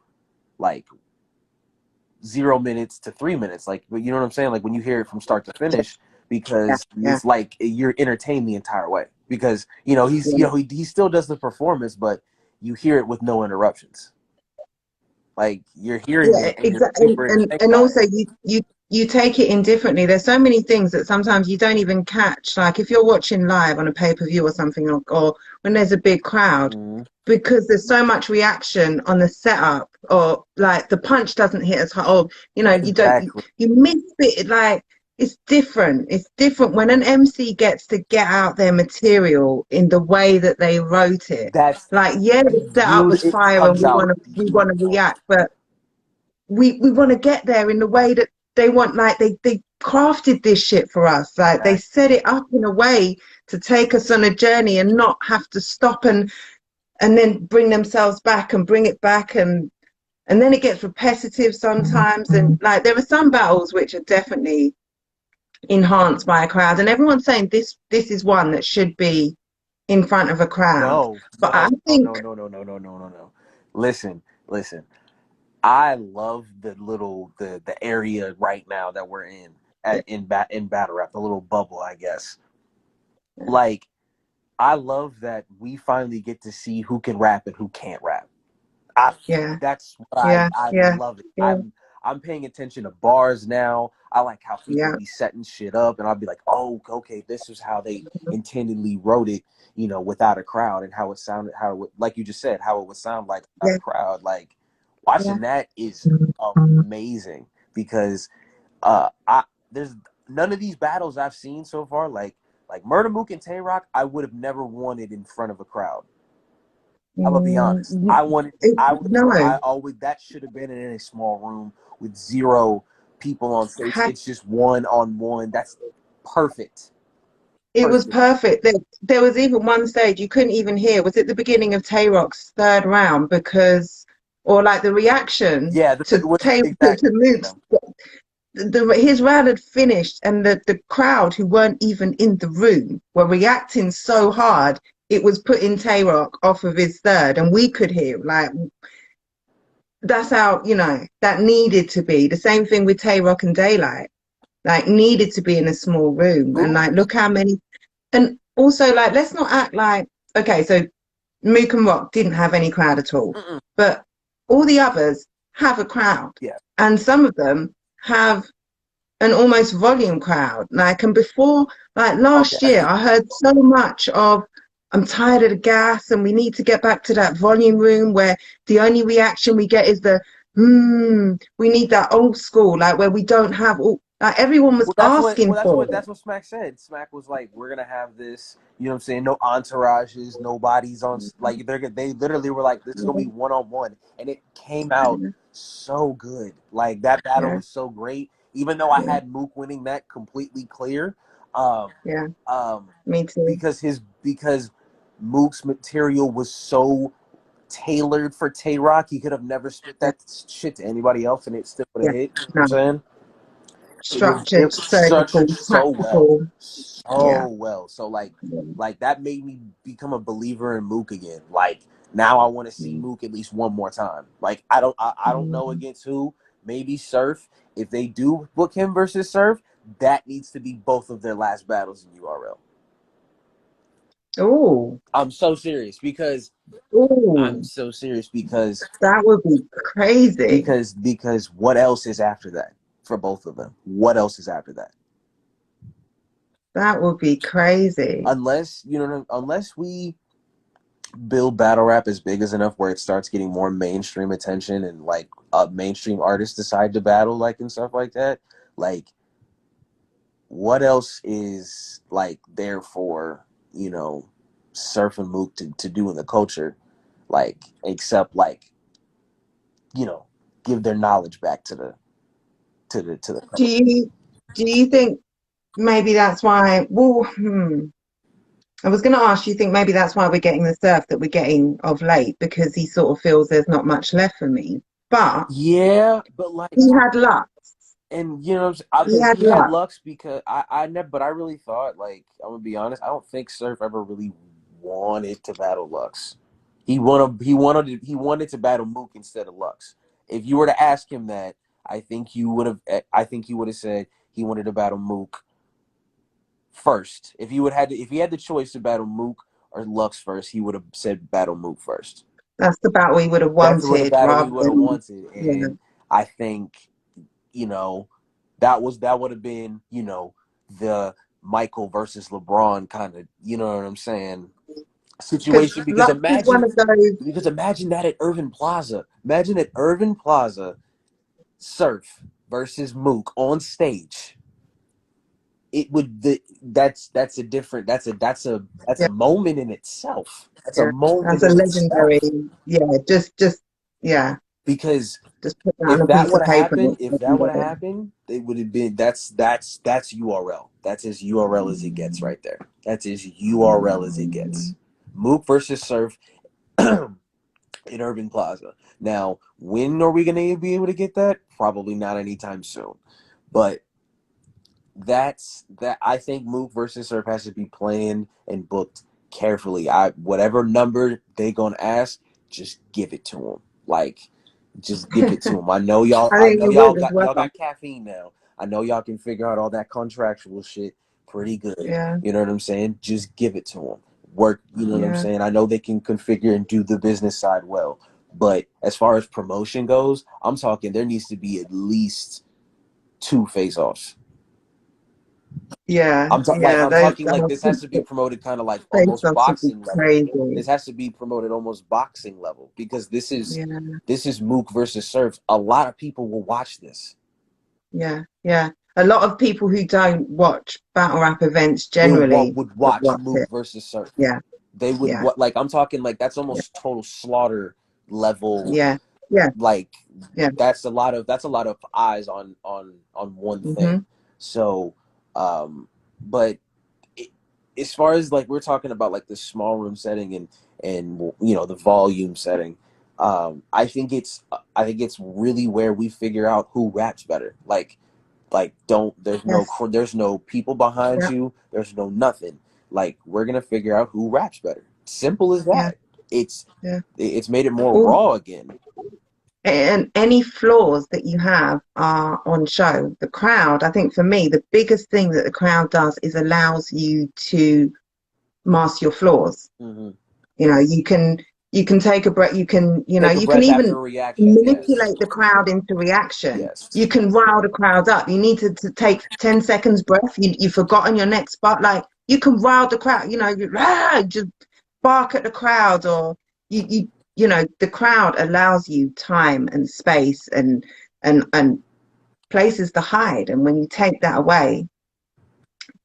like 0 minutes to 3 minutes, like you know what I'm saying, like when you hear it from start to finish, because Yeah. it's like you're entertained the entire way because he still does the performance, but you hear it with no interruptions, like you're hearing Yeah, it and you're exactly. super entertained And by it. also you take it in differently. There's so many things that sometimes you don't even catch. Like if you're watching live on a pay-per-view or something, or when there's a big crowd, because there's so much reaction on the setup, or like the punch doesn't hit as hard, or Exactly. you miss it. Like it's different. It's different when an MC gets to get out their material in the way that they wrote it. That's Like, yeah, the setup was it fire and comes out we want to beautiful. react, but we want to get there in the way that they want. Like they crafted this shit for us. Like they set it up in a way to take us on a journey and not have to stop and then bring themselves back and bring it back, and then it gets repetitive sometimes. And like there are some battles which are definitely enhanced by a crowd, and everyone's saying this is one that should be in front of a crowd. No, But I think no. Listen. I love the area right now that we're in in battle rap, the little bubble, I guess. Like, I love that we finally get to see who can rap and who can't rap. yeah, That's what yeah, I yeah, love it. yeah, I'm paying attention to bars now. I like how people yeah, be setting shit up, and I'll be like, oh, okay, this is how they intendedly wrote it, without a crowd, and how it sounded, like you just said, how it would sound like without yeah, a crowd. Like yeah. watching that is amazing because I there's none of these battles I've seen so far, like Murda Mook and Tay Rock, I would have never wanted in front of a crowd. I'm gonna be honest. I always that should have been in a small room with zero people on stage. Had It's just one on one. That's perfect. It was Perfect. perfect. There was even one stage you couldn't even hear. Was it the beginning of Tay Rock's third round? Or like the reaction Yeah, to exactly. Mook's, his round had finished, and the crowd who weren't even in the room were reacting so hard it was putting Tay Rock off of his third, and we could hear like that's how that needed to be. The same thing with Tay Rock and Daylight, like needed to be in a small room, and Mook, like look how many. And also, like, let's not act like, okay, so Mook and Rock didn't have any crowd at all, mm-mm. but all the others have a crowd. Yeah. And some of them have an almost volume crowd. Like, and before, like last Okay. year, I heard so much of, I'm tired of the gas and we need to get back to that volume room where the only reaction we get is we need that old school, like where we don't have all, like everyone was asking for it. That's what Smack said. Smack was like, "We're gonna have this." You know what I'm saying? No entourages, nobody's on. Like they literally were like, "This is gonna be one on one," and it came out so good. Like that battle Yeah, was so great. Even though I yeah, had Mook winning that completely clear, um, yeah. um, Me too. because Mook's material was so tailored for Tay Rock, he could have never spit that shit to anybody else, and it still would Yeah, have hit. You know what I'm no. saying? It Structured, was structured surgical, so well, tactical. Yeah. So like that made me become a believer in Mook again. Like now I want to see Mook at least one more time. Like I don't know against who. Maybe Surf. If they do book him versus Surf, that needs to be both of their last battles in URL. Oh, I'm so serious because I'm oh, so serious because that would be crazy. because what else is after that for both of them? What else is after that? That would be crazy. Unless unless we build battle rap as big as enough where it starts getting more mainstream attention and like mainstream artists decide to battle like and stuff like that. Like, what else is like there for Surf and Mook to do in the culture, like except like you know give their knowledge back to the Do public. you do you think maybe that's why? Well, I was going to ask, you think maybe that's why we're getting the surf that we're getting of late because he sort of feels there's not much left for me. But Yeah, but like he had luck. and I He think had he had luck. Lux because I never, but I really thought, like, I'm gonna be honest, I don't think Surf ever really wanted to battle Lux. He wanted to battle Mook instead of Lux. If you were to ask him that, I think he would have said he wanted to battle Mook first. If he had the choice to battle Mook or Lux first, he would have said battle Mook first. That's the battle he would have That's the wanted battle he rather would have than, wanted, yeah. and I think you know, that would have been, the Michael versus LeBron kind of, you know what I'm saying, Because situation. Because Lux is one imagine, of those, that at Irving Plaza. Imagine at Irving Plaza, Surf versus Mook on stage. It would that's a different that's yeah, a moment in itself. That's a yeah. That's moment a in legendary, itself yeah, yeah, because just put that on a piece of paper. And if it's that would have legendary. happened, it would have been that's URL. That's as URL as it gets right there. That's as URL as it gets. Mook versus Surf in Urban Plaza. Now, when are we gonna be able to get that? Probably not anytime soon. But I think Mook versus Surf has to be planned and booked carefully. Whatever number they gonna ask, just give it to them. Like, just give it to them. I know y'all. I I think know you would y'all as got well. caffeine now. I know y'all can figure out all that contractual shit pretty good. Yeah, You know what I'm saying? Just give it to them. Work. You know what I'm yeah, saying? I know they can configure and do the business side well. But as far as promotion goes, I'm talking there needs to be at least two face-offs. yeah. I'm Those talking like this has to be promoted kind of like almost face-offs would be boxing level. This crazy. has to be promoted almost boxing level because Yeah, this is Mook versus Surf. A lot of people will watch this. yeah, yeah. A lot of people who don't watch battle rap events Would generally would watch watch Mook it. versus Surf. Yeah, They would yeah, what like I'm talking like that's yeah, almost total slaughter level. yeah, yeah, Like yeah. that's a lot of eyes on one thing. Hmm. So, but it, as far as like we're talking about like the small room setting and the volume setting, I think it's really where we figure out who raps better. Like don't Yes, there's no people behind yeah, you. There's no nothing. Like we're gonna figure out who raps better. Simple as yeah, that. It's yeah. it's made it more Well, raw again. and any flaws that you have are on show. The crowd, I think for me, the biggest thing that the crowd does is allows you to mask your flaws. Hmm. You can take a breath. Take a You can breath after even a reaction. Yes. manipulate the crowd into reaction. Yes. You can rile the crowd up. You need to take 10 seconds breath. You've forgotten your next spot. Like you can rile the crowd, just bark at the crowd, or the crowd allows you time and space and places to hide. And when you take that away,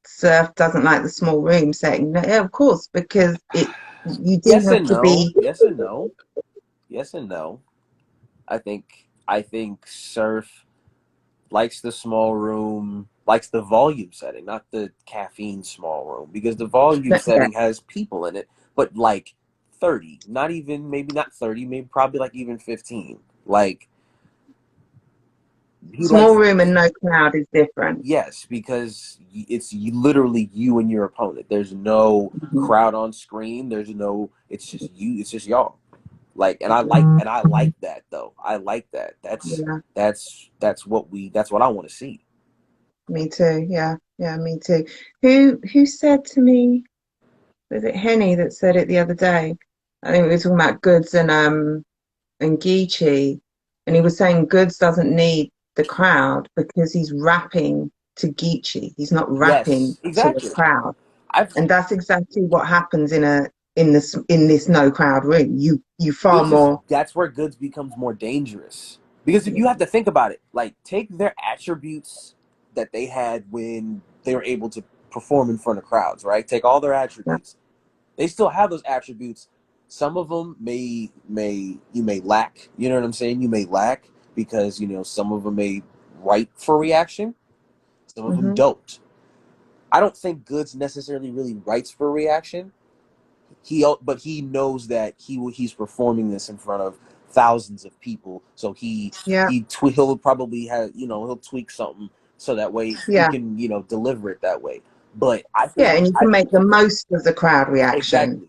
Surf doesn't like the small room setting. No, yeah, of course, because you do Yes have and to no. be. Yes and no. Yes and no. I think Surf likes the small room, likes the volume setting, not the caffeine small room, because the volume Yeah, setting has people in it, but like 30, not even maybe not 30, maybe probably like even 15. Like he small likes room and no crowd is different. yes, because it's literally you and your opponent. There's no Mhm. crowd on screen. There's no. It's just you. It's just y'all. Like, and I like that though. I like that. Yeah, That's what I want to see. me too. Yeah, yeah, me too. Who said to me? Was it Henny that said it the other day? I think we were talking about Goods and Geechee, and he was saying Goods doesn't need the crowd because he's rapping to Geechee. He's not rapping Yes, to the exactly. crowd, I've and that's exactly what happens in this no crowd room. You far which is more. that's where Goods becomes more dangerous because if you have to think about it, like take their attributes that they had when they were able to perform in front of crowds, right? Take all their Yeah. attributes. They still have those attributes. Some of them you may lack. You know what I'm saying? You may lack because some of them may write for reaction. Some of them Hmm. don't. I don't think Goods necessarily really writes for reaction. But he knows that he's performing this in front of thousands of people, so Yeah. he'll probably have he'll tweak something so that way he Yeah. can deliver it that way. But I Yeah. think And you can make the most of the crowd reaction. exactly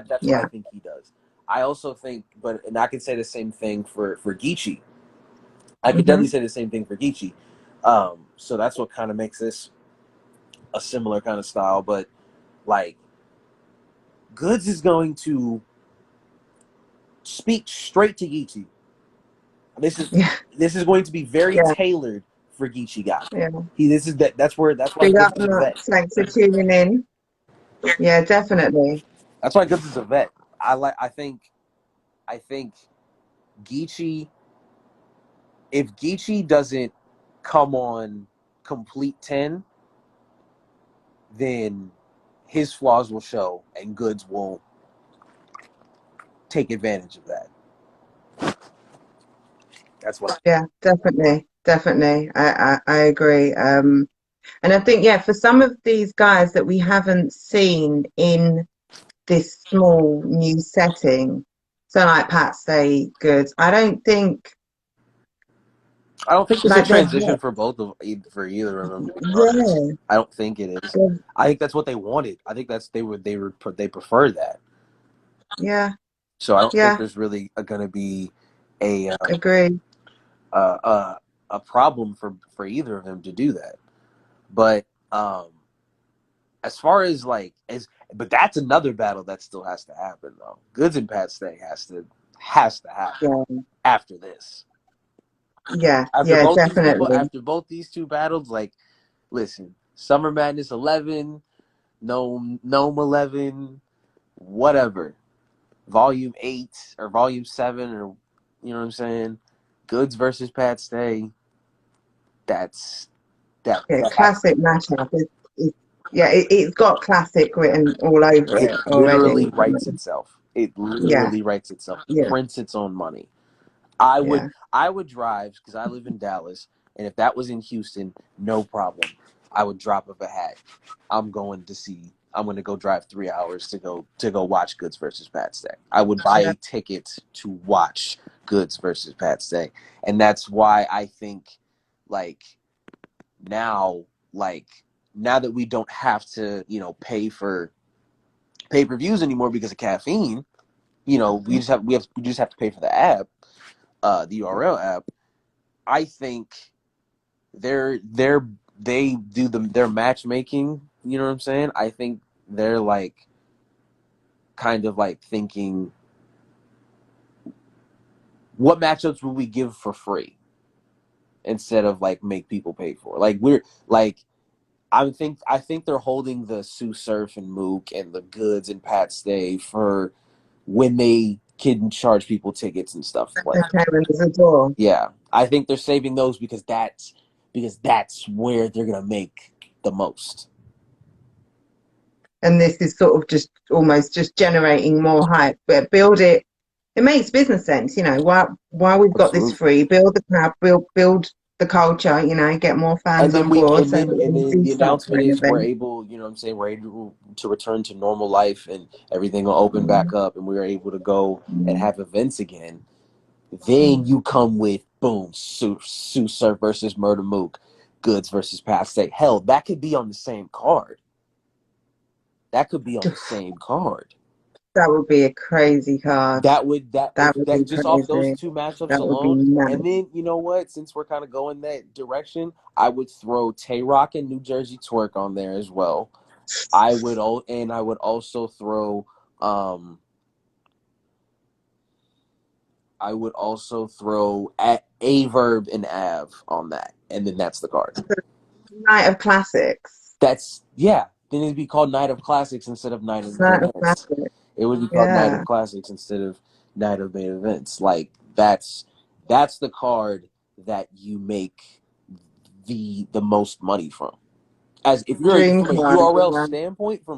that's what I Yeah. think he does. I also think, and I can say the same thing for Geechee. I could definitely Hmm. say the same thing for Geechee. So that's what kind of makes this a similar kind of style. But like Goods is going to speak straight to Geechee. This is Yeah. this is going to be very Yeah. tailored for Geechee guy. Yeah. That's why Big Goods up, is a vet. Max. Thanks for tuning in. Yeah, definitely. That's why Goods is a vet. I think Geechee, if Geechee doesn't come on complete 10, then his flaws will show and Goods won't take advantage of that. That's what Yeah, definitely. Definitely. I agree. And I think, yeah, for some of these guys that we haven't seen in this small new setting, so like Pat Stay Goods, I don't think I don't think it's a like they're transition for for either of them, to be honest. yeah, I don't think it is. I think that's what they wanted. I think they prefer that. yeah, So I don't think yeah, there's really going to be a agree. uh, uh, a problem for either of them to do that. But um, as far as but that's another battle that still has to happen though. Goods and Pat Stay has to happen Yeah, after this. yeah, yeah, definitely. After both these two battles, listen, Summer Madness 11, Gnome 11, whatever. Volume 8 or Volume 7 or you know what I'm saying? Goods versus Pat Stay. That's Yeah, that classic mashup. Yeah, it's got classic written all over it it already. literally writes itself. It Yeah, literally writes itself. It yeah, prints its own money. I would yeah, I would drive because I live in Dallas, and if that was in Houston, no problem. I would drop of a hat. I'm going to see. I'm going to go drive 3 hours to go watch Goods versus Pat Stay. I would buy yeah, a ticket to watch Goods versus Pat Stay, and that's why I think like now like now that we don't have to pay for pay-per-views anymore because of caffeine. We just have to pay for the app, the URL app. I think they're they do their matchmaking. You know what I'm saying? I think they're kind of thinking, what matchups would we give for free instead of make people pay for? We're I think they're holding the Sue Surf and Mook and the Goods and Pat Stay for when they can charge people tickets and stuff like okay, when there's a door. yeah, I think they're saving those because that's where they're gonna make the most. And this is sort of just almost just generating more hype. But build it. It makes business sense, While we've got this Absolutely. free, build the crowd, build the culture, get more fans And then on board, and so that then when and we then do the start announcement doing is we're events. able, we're able to return to normal life and everything will open Mm, back up and we're able to go and mm, have events again. Then mm. you come with boom, Sue Surf versus Murder Mook, Goods versus Pat Stay. Hell, that could be on the same card. That could be on the same card. That would be a crazy card. That would that if That would that be just off those crazy. two matchups That would be alone, and mad. then you know what? Since we're kind of going that direction, I would throw Tay Rock and New Jersey Twerk on there as well. I would also throw at Averb and Av on that, and then that's the card. Night of Classics. Then it'd be called Night of Classics instead of Night of Main Night of Events. Classics. It would be called Night Yeah. of Classics instead of Night of Main Events. Like that's the card that you make the most money from. As if you're Dream from a card. URL Yeah. standpoint, for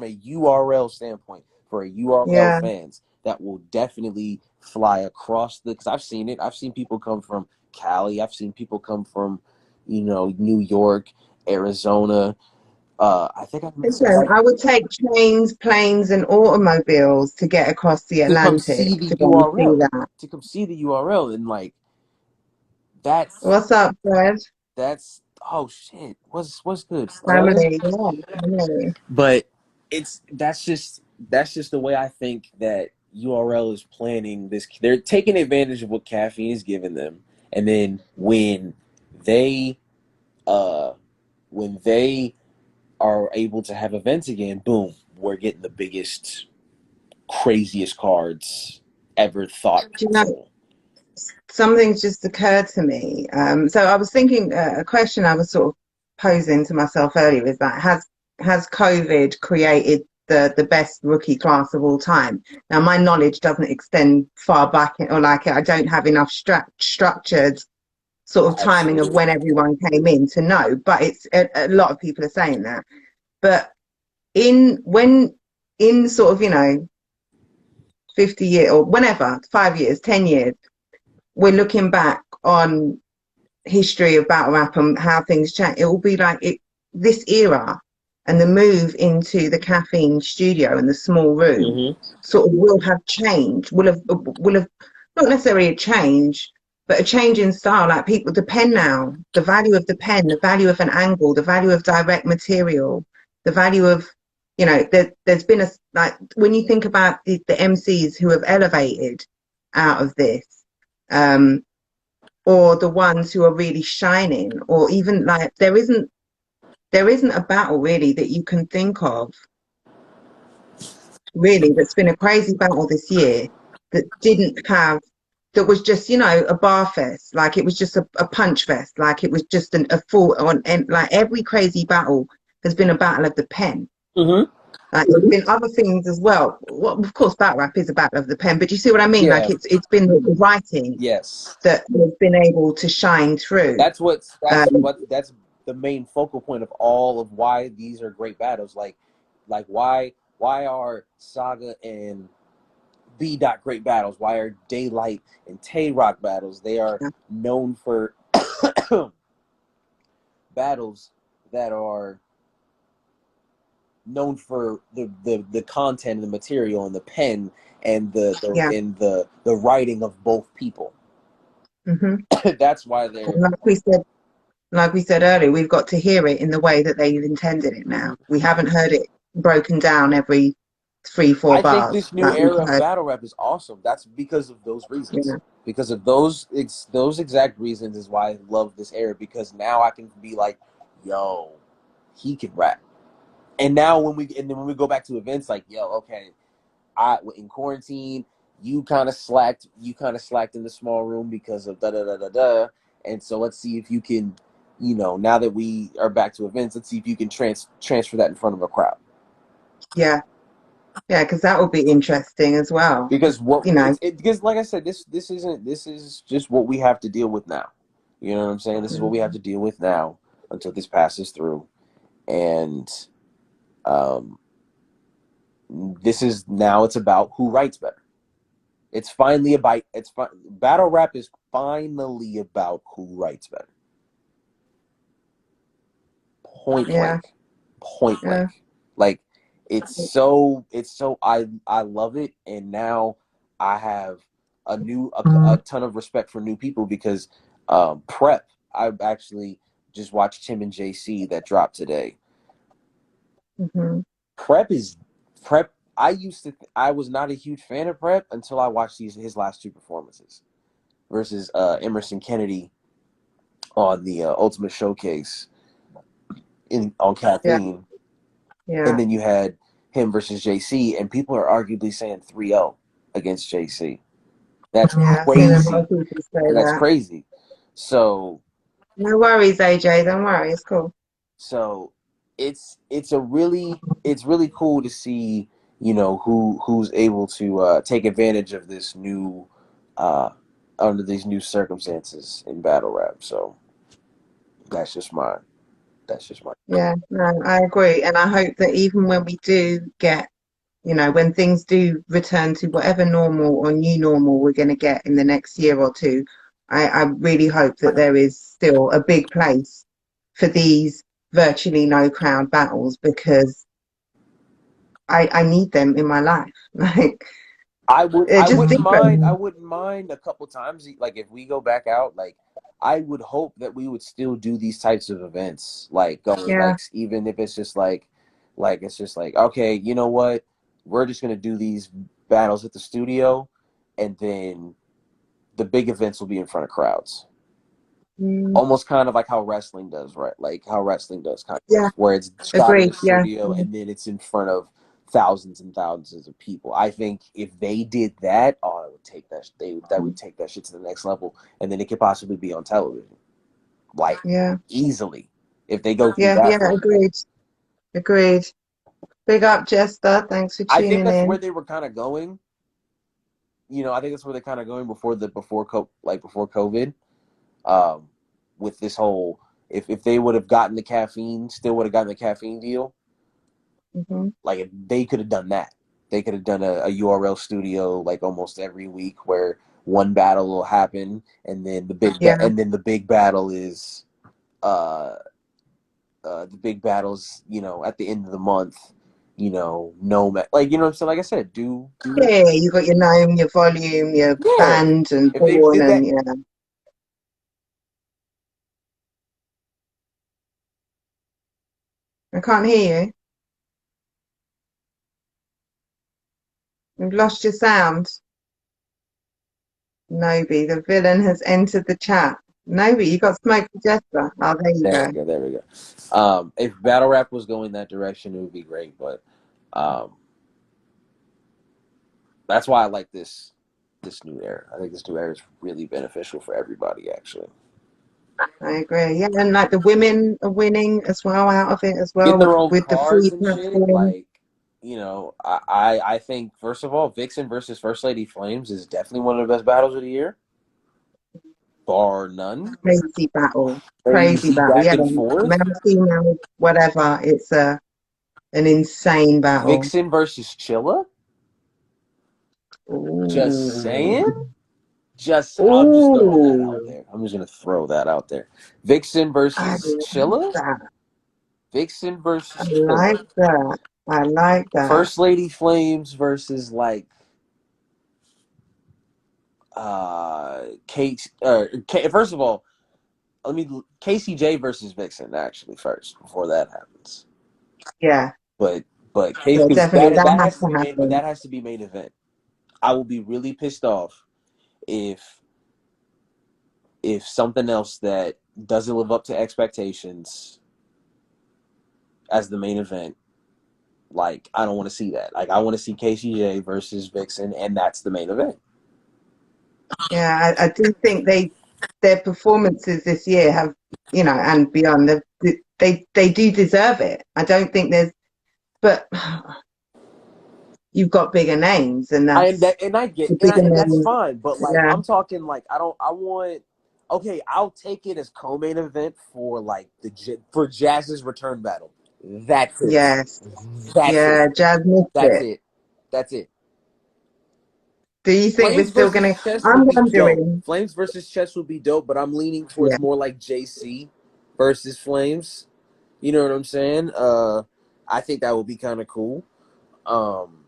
a URL Yeah. fans, that will definitely fly across because I've seen it. I've seen people come from Cali. I've seen people come from, New York, Arizona. I think I've met Listen, somebody I would take trains, planes, and automobiles to get across the to come see Atlantic the to go and see URL, that. and like that's What's up, Fred? oh shit, what's good, Sterling? Family. Yeah. Family. But that's just the way I think that URL is planning this. They're taking advantage of what caffeine is giving them, and then they uh when they are able to have events again, boom, we're getting the biggest, craziest cards ever thought Do you know, possible. something's just occurred to me. So I was thinking a question I was sort of posing to myself earlier is that has COVID created the best rookie class of all time? Now, my knowledge doesn't extend far back, or like I don't have enough structured sort of timing of Absolutely. when everyone came in to know, but it's a lot of people are saying that. But in sort of 50 years or whenever, 5 years, 10 years, we're looking back on history of battle rap and how things change. It will be like this era and the move into the caffeine studio and the small room Mm-hmm. sort of will have changed. Will have not necessarily a change, but a change in style. Like people, the pen now, the value of the pen, the value of an angle, the value of direct material, the value of there's been a like when you think about the MCs who have elevated out of this. Or the ones who are really shining, or even like there isn't a battle really that you can think of really that's been a crazy battle this year that didn't have that was just a bar fest, like it was just a punch fest, like it was just a full on, and like every crazy battle has been a battle of the pen. Mm-hmm. Like there's been other things as well. Well, of course, battle rap is a battle of the pen, but you see what I mean? Yeah. Like it's been the writing Yes. that has been able to shine through. That's the main focal point of all of why these are great battles. Like why are Saga and B Dot great battles? Why are Daylight and Tay Rock battles? They are known for battles that are known for the content and the material and the pen and Yeah. the writing of both people. Hmm. That's why they're Like we said earlier, we've got to hear it in the way that they've intended it now. We haven't heard it broken down every three, four I think bars. this new Like we've era of heard, battle rap is awesome. That's because of those reasons. yeah, Because of those exact reasons is why I love this era. Because now I can be like, yo, he can rap. And now when we go back to events, like, yo, okay, in quarantine, you kind of slacked. You kind of slacked in the small room because of da da da da da. And so let's see if you can, now that we are back to events, let's see if you can transfer that in front of a crowd. yeah, yeah, because that will be interesting as well. Because You know, because like I said, this is just what we have to deal with now. You know what I'm saying? This is what we have to deal with now until this passes through, and um, it's about who writes better. It's finally about battle rap is finally about who writes better. Point yeah, blank, point yeah, blank. Like it's so I love it, and now I have a ton of respect for new people because Prep. I actually just watched Tim and JC that dropped today. hmm Prep is Prep. I was not a huge fan of Prep until I watched his last two performances versus Emerson Kennedy on the Ultimate Showcase on yeah, Caffeine. Yeah. And then you had him versus JC, and people are arguably saying 3-0 against JC. That's Yeah. I've seen a lot crazy. of people say That's that. crazy. So No worries, AJ. Don't worry. It's cool. so it's really cool to see, you know, who's able to take advantage of this new uh under these new circumstances in battle rap. So that's just my that's just my Yeah. No, I agree. And I hope that even when we do get, when things do return to whatever normal or new normal we're going to get in the next year or two, I really hope that there is still a big place for these virtually no crowd battles because I need them in my life. Like they're just I different. wouldn't mind a couple times, like if we go back out, like I would hope that we would still do these types of events, like going Yeah. like even if it's just like it's just like, okay, you know what, we're just gonna do these battles at the studio, and then the big events will be in front of crowds, Mm, almost kind of like how wrestling does, right? Like how wrestling does, kind of, yeah. where it's shot in Agreed. the Yeah. studio and then it's in front of thousands and thousands of people. I think if they did that, oh, it would take that would take that shit to the next level, and then it could possibly be on television, like Yeah. easily, if they go through Yeah. that Yeah. format. Agreed. Agreed. Big up, Jester. Thanks for I think tuning that's where in. they were kind of going. You know, I think that's where they're kind of going before COVID. Um, with this whole, if they would have gotten the caffeine, still would have gotten the caffeine deal. Hmm. Like if they could have done that. They could have done a URL studio like almost every week where one battle will happen, and then Yeah. the big battle is uh the big battles, you know, at the end of the month, you know, like, you know what I'm saying? Like I said, do Yeah. You got your name, your volume, your yeah. band, and If they born, did and that, yeah. I can't hear you. You've lost your sound. Noby, the villain has entered the chat. Noby, you got smoke for Jester. Oh, there you there go. we go, there we go. If battle rap was going that direction, it would be great, but um that's why I like this new era. I think this new era is really beneficial for everybody, actually. I agree. Yeah, and like the women are winning as well out of it as well Getting their own with the free cards and shit, platform. like, you know, I think first of all, Vixen versus First Lady Flames is definitely one of the best battles of the year, bar none. Crazy battle. Crazy Crazy battle. back Yeah, and forth. male, female, whatever. It's an insane battle. Vixen versus Chilla. Just saying. Ooh. I'm just throwing that out Ooh. there. I'm just gonna throw that out there. Vixen I versus like Chilla. that. Vixen I versus Chilla. like that. I like that. First Lady Flames versus like Kate. First of all, let me KCJ versus Vixen actually first before that happens. Yeah. But Case Yeah, because definitely. That that has has to to be main, but happen. that has to be main event. I will be really pissed off if something else that doesn't live up to expectations as the main event. Like, I don't want to see that. Like, I want to see KCJ versus Vixen, and that's the main event. Yeah, I do think their performances this year have, and beyond, they do deserve it. I don't think but you've got bigger names, and that's the bigger And that's names. fine. But like, Yeah. I'm talking like, I want. Okay, I'll take it as co-main event for like for Jazz's return battle. That's it. Yes. That's it. Yeah. Jazz missed That's it. it. That's it. Do you think we're Flames still versus gonna? Chess I'm would be dope. wondering. Flames versus Chess would be dope, but I'm leaning Yeah. towards more like JC versus Flames. You know what I'm saying? I think that would be kind of cool. Um,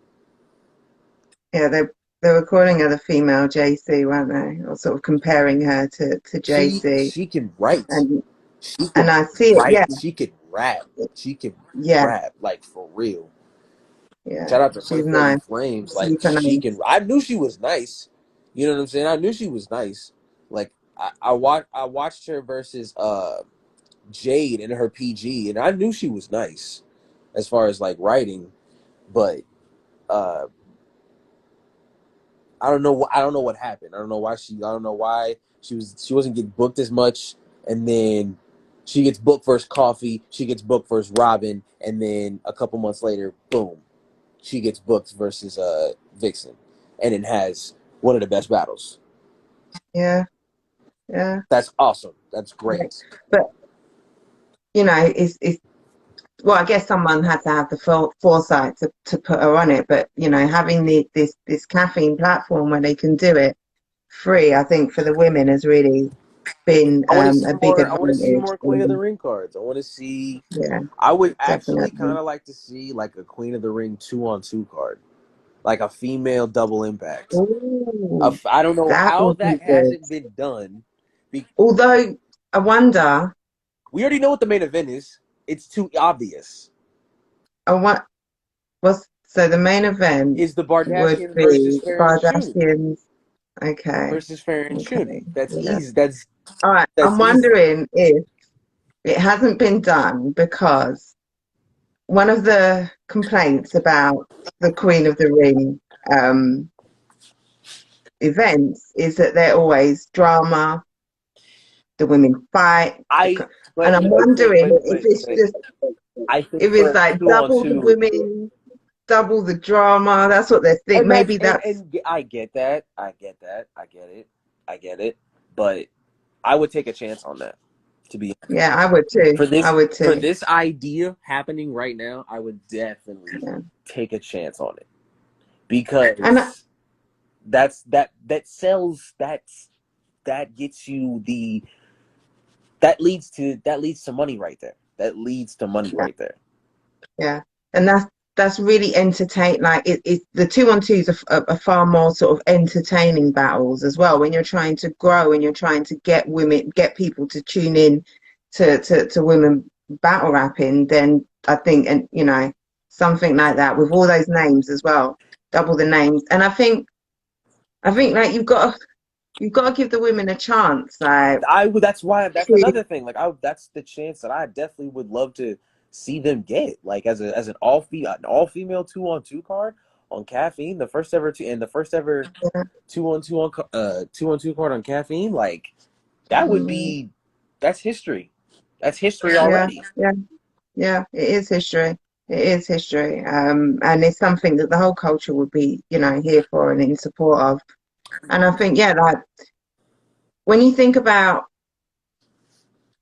Yeah. They were calling her the female JC, weren't they? Or sort of comparing her to JC. she can write. And She can and I see it. Yeah. write. She can rap. She can Yeah. rap like for real. Yeah. Shout out to She's First Lady nice. Flames. Like Super she nice. can. I knew she was nice. You know what I'm saying? I knew she was nice. Like I watched her versus Jade in her PG, and I knew she was nice. as far as like writing, but uh, I don't know. I don't know what happened. I don't know why she wasn't getting booked as much, and then she gets booked versus Coffee. She gets booked versus Robin, and then a couple months later, boom, she gets booked versus Vixen, and it has one of the best battles. Yeah, yeah. That's awesome. That's Right. great. But it's well, I guess someone had to have the foresight to put her on it. But having this caffeine platform where they can do it free, I think for the women has really been I want to see a big more. I want to see advantage. more Queen of the Ring cards. I want to see. Yeah, I would actually kind definitely. of like to see like a Queen of the Ring 2-on-2 card, like a female double impact. Ooh, I don't know that how would be that good. hasn't been done. Although I wonder, We already know what the main event is. It's too obvious. I want so the main event Is the would Bardashians versus be Fair and Shuni Kardashians. Okay, versus Fair and okay, Shuni. That's yeah. easy. That's All right. I'm that's easy. wondering if it hasn't been done because one of the complaints about the Queen of the Ring um, events is that they're always drama, the women fight, I and but I'm you would think, wondering if it's just I think if for it's a like two on double the two. women, double the drama. That's what they think. And that's Maybe that's and I get that. I get that. I get it. I get it. But I would take a chance on that. To be yeah. I would too. for I this would for too. this idea happening right now, I would definitely Yeah. take a chance on it And because that sells that gets you the that leads to money right there. That leads to money yeah, right there. yeah, and that's really entertain. Like the 2-on-2s are far more sort of entertaining battles as well. When you're trying to grow and you're trying to get people to tune in to women battle rapping, then I think, and something like that with all those names as well, double the names, and I think like you've got to give the women a chance. Like, That's why that's another thing. Like that's the chance that I definitely would love to see them get. Like as an all female 2-on-2 card on Caffeine, the first ever yeah, 2-on-2 card on Caffeine. Like that would mm, be that's history. That's history yeah, already. yeah. Yeah, it is history. It is history. And it's something that the whole culture would be, here for and in support of. And I think, yeah, like when you think about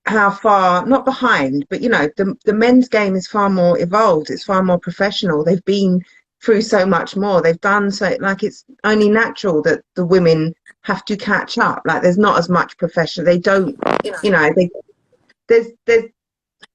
how far, not behind, but the men's game is far more evolved. It's far more professional. They've been through so much more. They've done so, like it's only natural that the women have to catch up. Like there's not as much professional. They don't, there's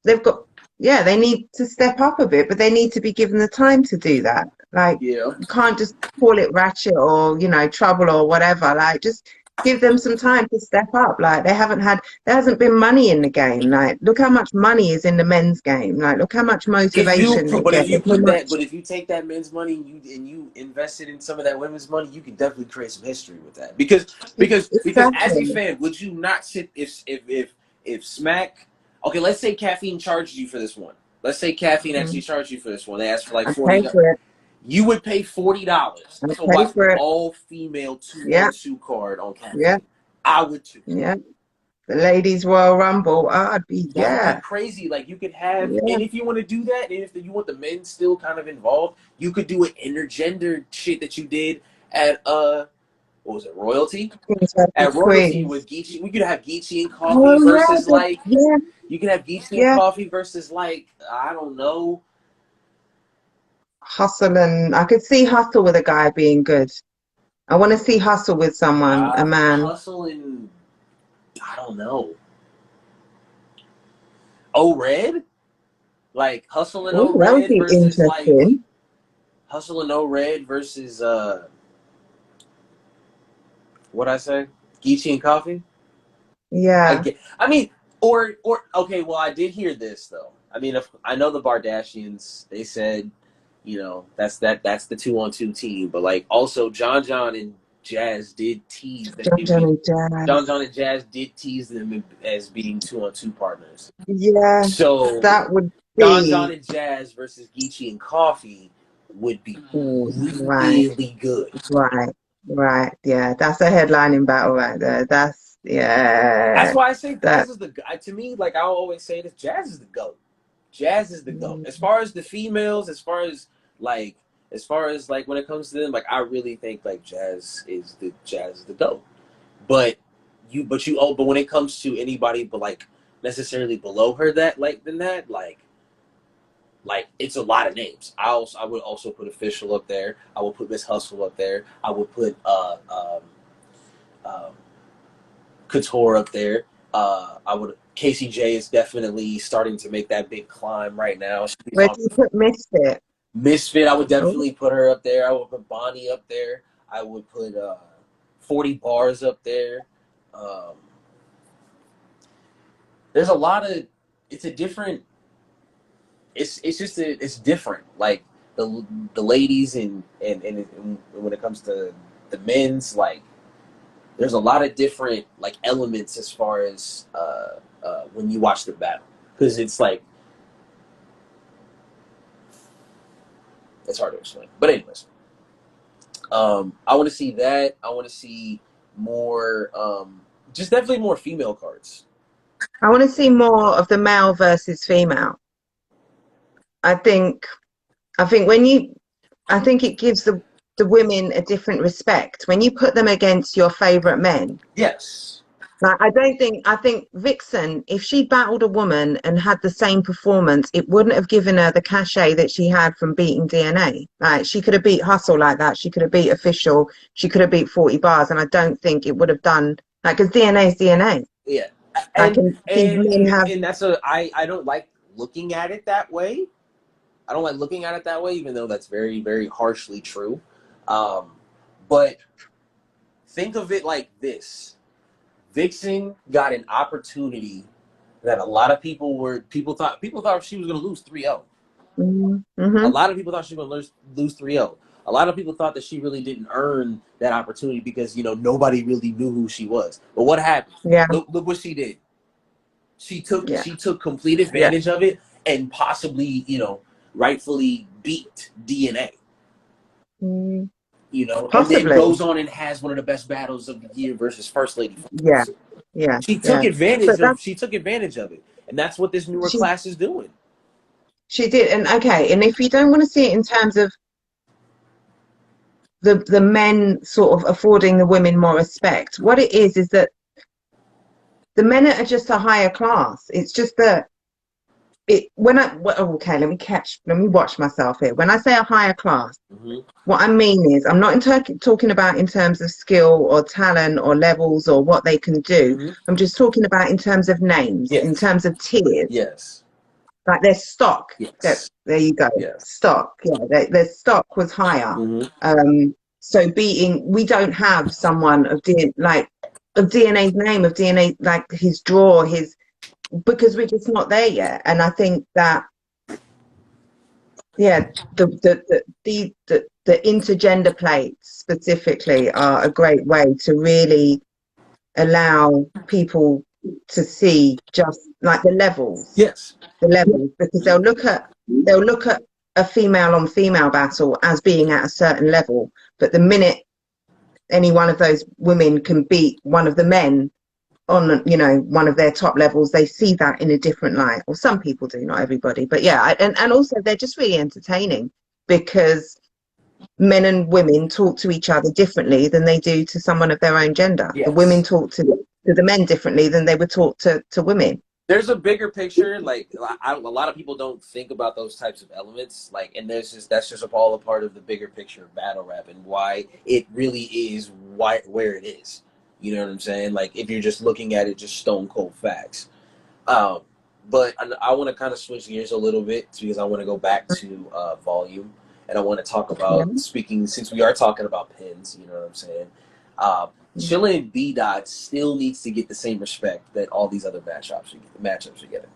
they've got they need to step up a bit, but they need to be given the time to do that. Like Yeah. you can't just call it ratchet or trouble or whatever. Like just give them some time to step up. Like there hasn't been money in the game. Like look how much money is in the men's game. Like look how much motivation they get. Look how much. If you take that men's money and you invest it in some of that women's money, you can definitely create some history with that. Because as a Exactly. fan, would you not sit if Smack? Okay, let's say Caffeine charged you for this one. Let's say Caffeine actually Mm. charged you for this one. They asked for like I pay $40. for it. You would pay $40 I to pay watch an for it. all female two Yeah, on two card on yeah, Caffeine. I would too. yeah. The ladies Royal Rumble. I'd be That would be yeah, crazy. Like you could have, yeah. and if you want to do that, and if you want the men still kind of involved, you could do an intergender shit that you did at what was it, Royalty? Kings At versus Royalty Queens. with Geechee, we could have Geechee and Coffee Oh versus like yeah, you could have Geechee and yeah. Coffee versus like I don't know, Hustle, and I could see Hustle with a guy being good. I want to see Hustle with someone, a man. Hustle and I don't know, O Red, like Hustle and O Oh, that would Red be versus like interesting. Hustle and O Red versus what I say, Geechee and Coffee. I Yeah, get. I mean, or okay. Well, I did hear this though. I mean, if I know the Bardashians, they said, that's the 2-on-2 team. But like, also John and Jazz did tease that John they John be and Jazz. John and Jazz did tease them as being 2-on-2 partners. Yeah, So that would. Don John see. and Jazz versus Geechee and Coffee would be Ooh, right, really good. right, right. Yeah, that's a headlining battle right there. That's That's yeah. why I say Jazz That is the to me. Like I always say, this Jazz is the GOAT. Jazz is the GOAT. mm, As far as the females, like as far as like when it comes to them, like I really think like Jazz is the GOAT. But but when it comes to anybody but like necessarily below her that like than that like it's a lot of names. I would also put Official up there. I would put Miss Hustle up there. I would put um, Couture up there. I would KCJ is definitely starting to make that big climb right now. She's where on do you put Misfit? Misfit. I would Oh, definitely put her up there. I would put Bonnie up there. I would put 40 Bars up there. Um, there's a lot of it's a different it's just it's different. Like the ladies and when it comes to the men's, like there's a lot of different like elements as far as when you watch the battle, because it's like it's hard to explain. But anyways, I want to see that. I want to see more, just definitely more female cards. I want to see more of the male versus female. I think I think when you I think it gives the women a different respect when you put them against your favorite men. Yes. Like I think Vixen, if she battled a woman and had the same performance, it wouldn't have given her the cachet that she had from beating DNA. Like she could have beat Hustle like that. She could have beat Official. She could have beat 40 Bars. And I don't think it would have done like because DNA is DNA. Yeah. I And can see and men and have and that's I don't like looking at it that way. I don't like looking at it that way, even though that's very, very harshly true. Um, but think of it like this: Vixen got an opportunity that a lot of people thought she was going to lose 3-0. A mm-hmm, lot of people thought she was going to lose 3-0. A lot of people thought that she really didn't earn that opportunity because nobody really knew who she was. But what happened? yeah, Look what she did. yeah, She took complete yeah. advantage of it and possibly rightfully beat DNA. Mm, And then possibly. goes on and has one of the best battles of the year versus First Lady Yeah, Finals. yeah, yeah. But that She took advantage of it, and that's what this newer she class is doing. she did. And okay, and if you don't want to see it in terms of the men sort of affording the women more respect, what it is that the men are just a higher class. It's just that it when I well, okay, let me watch myself here. When I say a higher class, Mm-hmm. what I mean is I'm not talking about in terms of skill or talent or levels or what they can do. Mm-hmm. I'm just talking about in terms of names, in Yes, terms of tiers. yes, Like their stock. That yes, there you go. yes. Stock. Yeah, their stock was higher. Mm-hmm. So we don't have someone of DNA's name, of DNA, like his draw, because we're just not there yet. And I think that yeah, the intergender plates specifically are a great way to really allow people to see just like Yes. the levels, because they'll look at a female on female battle as being at a certain level, but the minute any one of those women can beat one of the men on one of their top levels, they see that in a different light. Or some people do, not everybody, but yeah. And also they're just really entertaining because men and women talk to each other differently than they do to someone of their own gender. The women Yes. talk to the men differently than they would talk to women. There's a bigger picture. Like a lot of people don't think about those types of elements. Like, and that's just all a part of the bigger picture of battle rap and why it really is where it is. You know what I'm saying? Like, if you're just looking at it, just stone cold facts. Um, but I want to kind of switch gears a little bit because I want to go back to volume, and I want to talk Yeah. about speaking since we are talking about pins. You know what I'm saying? Chillin and B Dot still needs to get the same respect that all these other matchups are getting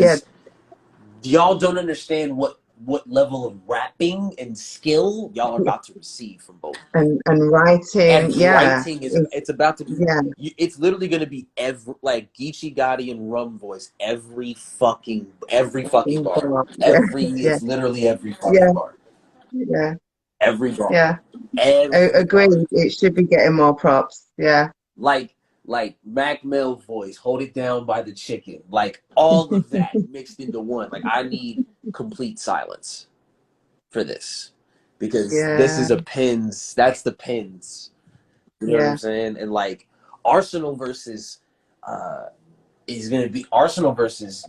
Yeah. because y'all don't understand what what level of rapping and skill y'all are about to receive from both. And writing, And yeah, writing is it's about to be. yeah, It's literally going to be like Geechee Gotti and Rum Voice every fucking bar. yeah, yeah, It's literally every yeah, fucking bar. yeah, Every bar. yeah. Every bar. Agreed. It should be getting more props. Yeah. Like Mac Mill voice, Hold It Down by the Chicken. Like all of that mixed into one. Like I need complete silence for this. Because this Yeah, is that's the pins. You know what I'm yeah, saying? And like Arsenal versus is gonna be Arsenal versus,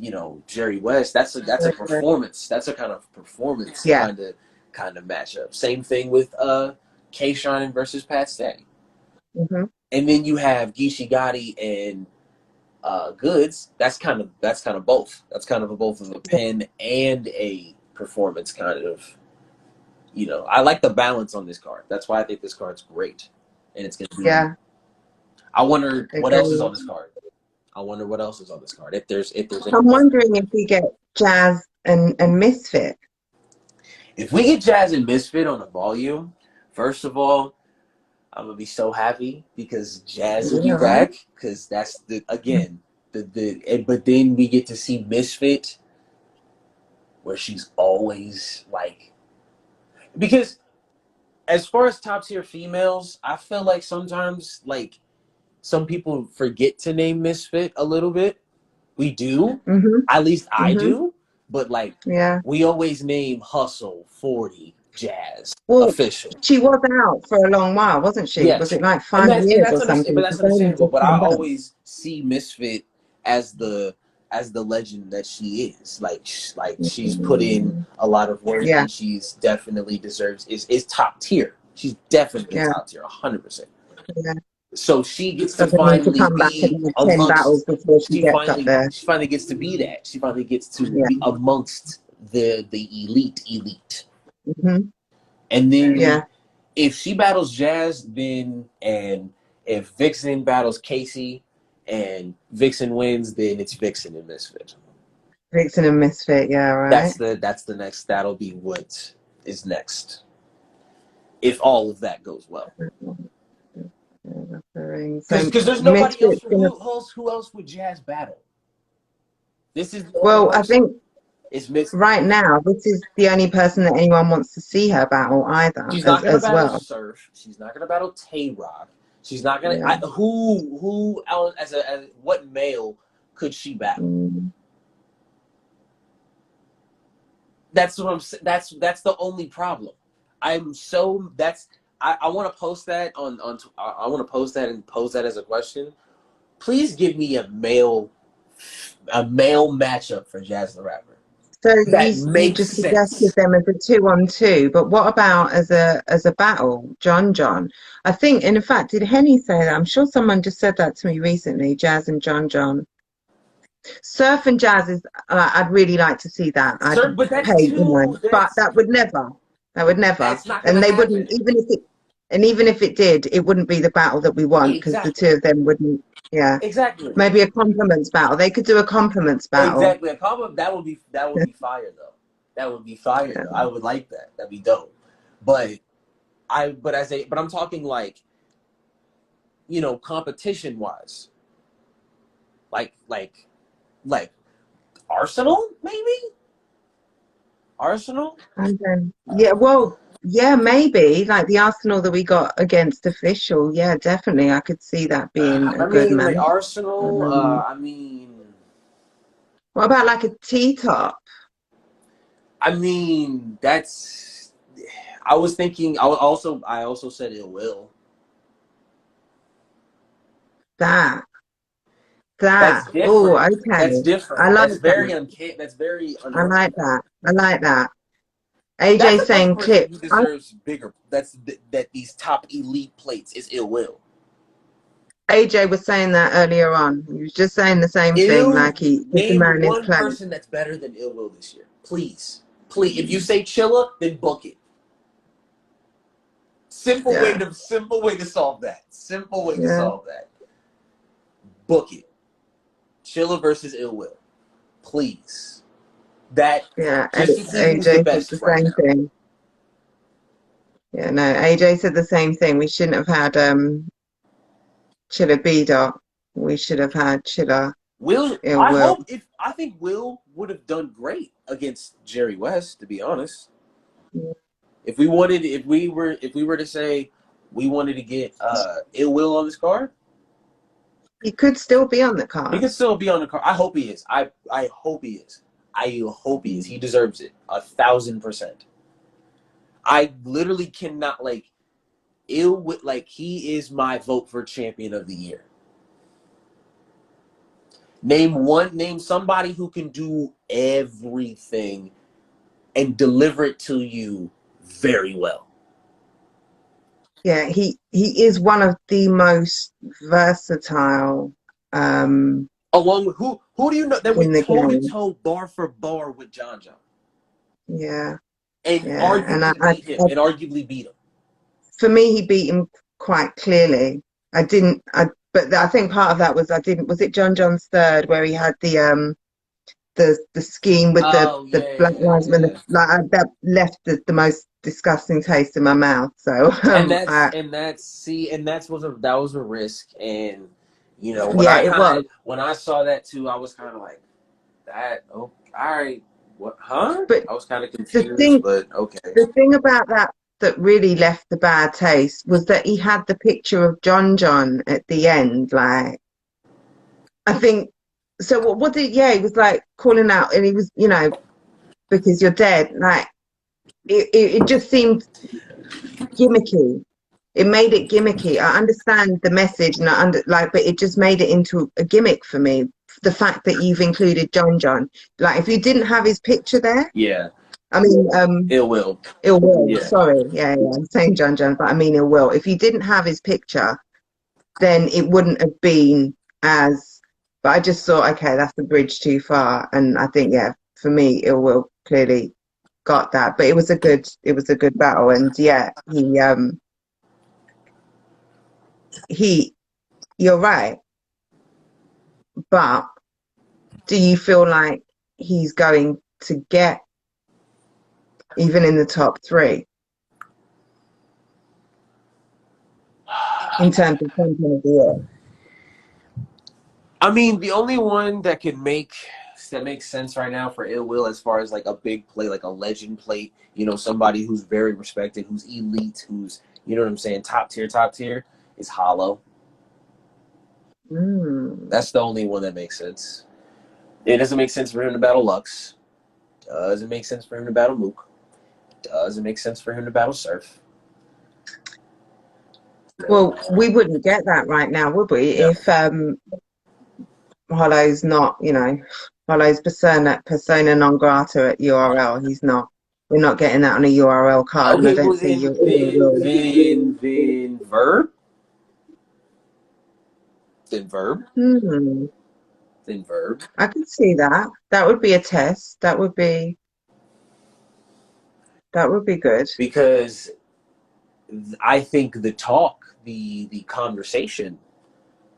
Jerry West. That's a performance. That's a kind of performance yeah. kind of matchup. Same thing with K-Shine versus Pat Stay. Hmm. And then you have Geechee Gotti and Goods. That's kind of both. That's kind of both of a pen and a performance kind of. I like the balance on this card. That's why I think this card's great, and it's gonna be. Yeah. I wonder what else is Agreed. on this card. If there's I'm anything. wondering if we get Jazz and Misfit. If we get Jazz and Misfit on the volume, first of all, I'm gonna be so happy because Jazz will be Yeah, right. back. Because that's but then we get to see Misfit, where she's always like, because as far as top tier females, I feel like sometimes like some people forget to name Misfit a little bit. We do, Hmm. at least I Hmm. do, but like Yeah. we always name Hustle, 40, Jazz, Well, Official. she was out for a long while, wasn't she? Was Yes, it like and 5 years or but something? that's She's only understandable. just But I come back. always see Misfit as the legend that she is. Like she's put in Mm. a lot of work, Yeah, and she's definitely deserves is top tier. She's definitely yeah, top tier, 100%. yeah. So she gets to Doesn't need to finally come back and be have 10 battles amongst. before she gets up there. She finally gets to be that. She finally gets to Yeah. be amongst the elite. Hmm. And then Yeah. if she battles Jazz, and if Vixen battles Casey and Vixen wins, then it's Vixen and Misfit. Vixen and Misfit. Yeah, right. That's the next. That'll be what is next. If all of that goes well, So because there's nobody else. Misfit's gonna. Who else would Jazz battle? This is the only Well, I person. think It's Misfit. right now this is the only person that anyone wants to see her battle either, She's not gonna as battle well. Surf. She's not gonna battle Tay Rock. She's not gonna. Yeah. Who else as what male could she battle? Mm. That's what I'm. That's the only problem. I'm so that's. I want to post that I want to post that and pose that as a question. Please give me a male matchup for Jazz the Rapper So that you makes just suggested sense. them as a 2-on-2, but what about as a battle, John? I think, in fact, did Henny say that? I'm sure someone just said that to me recently. Jazz and John. Surf and Jazz is. I'd really like to see that. I'd Sir, but that's pay, too. but that would never. That would never. That's not gonna And they happen. wouldn't even if it did, it wouldn't be the battle that we want because the Exactly. two of them wouldn't. Yeah, Exactly. maybe a compliments battle. They could do a compliments battle. Exactly. A compliment that would be fire though. That would be fire though. I would like that. That'd be dope. But but I'm talking like, competition wise. Like Arsenal, maybe? Arsenal? And then, yeah, well, yeah, maybe like the Arsenal that we got against Official. Yeah, definitely. I could see that being a I good mean, like match. Arsenal, Um, what about like a T-top? that's I was thinking I also said it will. That, That's that. Oh, different. That's okay. I different. like that. That's very I like unorthodox. that. I like that. That's AJ another saying person clip. who deserves bigger. That these top elite plates is Ill Will. AJ was saying that earlier on. He was just saying the same thing, like he put the Name man in his one place. person that's better than Ill Will this year, please. Please, if you say Chilla, then book it. Simple Yeah, way to solve that. Simple way to yeah. solve that. Book it. Chilla versus Ill Will, please. that Yeah, just to see who's the AJ said best the right same now. thing. Yeah, no, AJ said the same thing. We shouldn't have had Chilla B Dot. We should have had Chilla Will Ill I Will. hope if I think Will would have done great against Jerry West, to be honest. Yeah. If we were to say we wanted to get Ill Will on this card, He could still be on the he card. could still be on the card. I hope he is. I hope he is. I hope he is. He deserves it 1,000%. I literally cannot like he is my vote for champion of the year. Name somebody who can do everything and deliver it to you very well. Yeah, he is one of the most versatile Along with who do you know that in went the toe to game. toe, bar for bar with John John, Yeah, and yeah, and arguably beat him, and arguably beat him. for me, he beat him quite clearly. But I think part of that was I didn't. Was it John John's third where he had the scheme with Oh the Black Lives Matter? yeah. That left the most disgusting taste in my mouth. So That was a risk, and yeah, it was. when I saw that too, I was kind of like that. Oh, all right, what? Huh? But I was kind of the confused, thing but okay. the thing about that really left the bad taste was that he had the picture of John John at the end. Like, I think, so what did, yeah, he was like calling out and he was, because you're dead. Like, it just seemed gimmicky. It made it gimmicky. I understand the message and but it just made it into a gimmick for me. The fact that you've included John John. Like, if you didn't have his picture there, Yeah, I mean, it will. Ill Will, Yeah. sorry. Yeah, I'm saying John John, but I mean Ill Will. If you didn't have his picture, then it wouldn't have been as, but I just thought, okay, that's the bridge too far. And I think, yeah, for me, Ill Will clearly got that. But it was a good battle. And yeah, he, you're right. But do you feel like he's going to get even in the top three in terms of champion of the year? I mean, the only one that makes sense right now for Ill Will as far as like a big play, like a legend plate, somebody who's very respected, who's elite, who's what I'm saying, top tier, is Hollow. Mm. That's the only one that makes sense. It doesn't make sense for him to battle Lux. Doesn't make sense for him to battle Mook. Doesn't make sense for him to battle Surf. Well, we wouldn't get that right now, would we? No. If Hollow's not, Hollow's persona non grata at URL. He's not. We're not getting that on a URL card, and I Okay, don't well see you then Verb. Then Verb. Then Verb. I can see that. That would be a test. That would be good. Because I think the talk, the conversation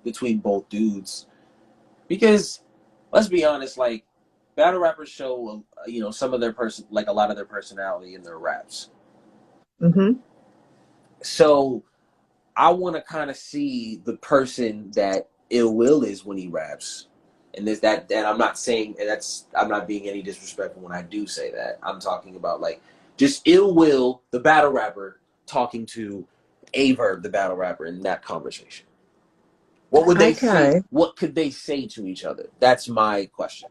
between both dudes, because let's be honest, like battle rappers show, some of their like a lot of their personality in their raps. Hmm. So I want to kind of see the person that Ill Will is when he raps. And there's that I'm not saying, and I'm not being any disrespectful when I do say that. I'm talking about like just Ill Will, the battle rapper, talking to Averb, the battle rapper, in that conversation. What would they say? Okay. What could they say to each other? That's my question.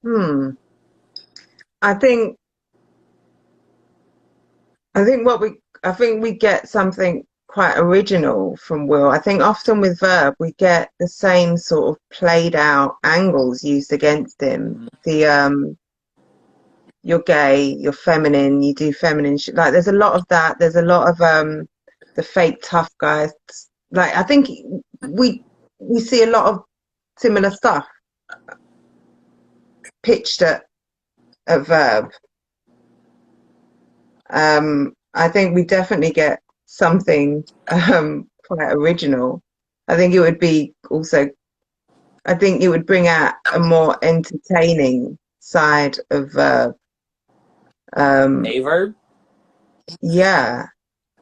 Hmm. I think I think we get something quite original from Will. I think often with Verb we get the same sort of played out angles used against him. The you're gay, you're feminine, you do feminine shit. Like there's a lot of that. There's a lot of the fake tough guys. Like I think we see a lot of similar stuff pitched at Verb. I think we definitely get something quite original. I think it would be also, I think it would bring out a more entertaining side of Averb. yeah.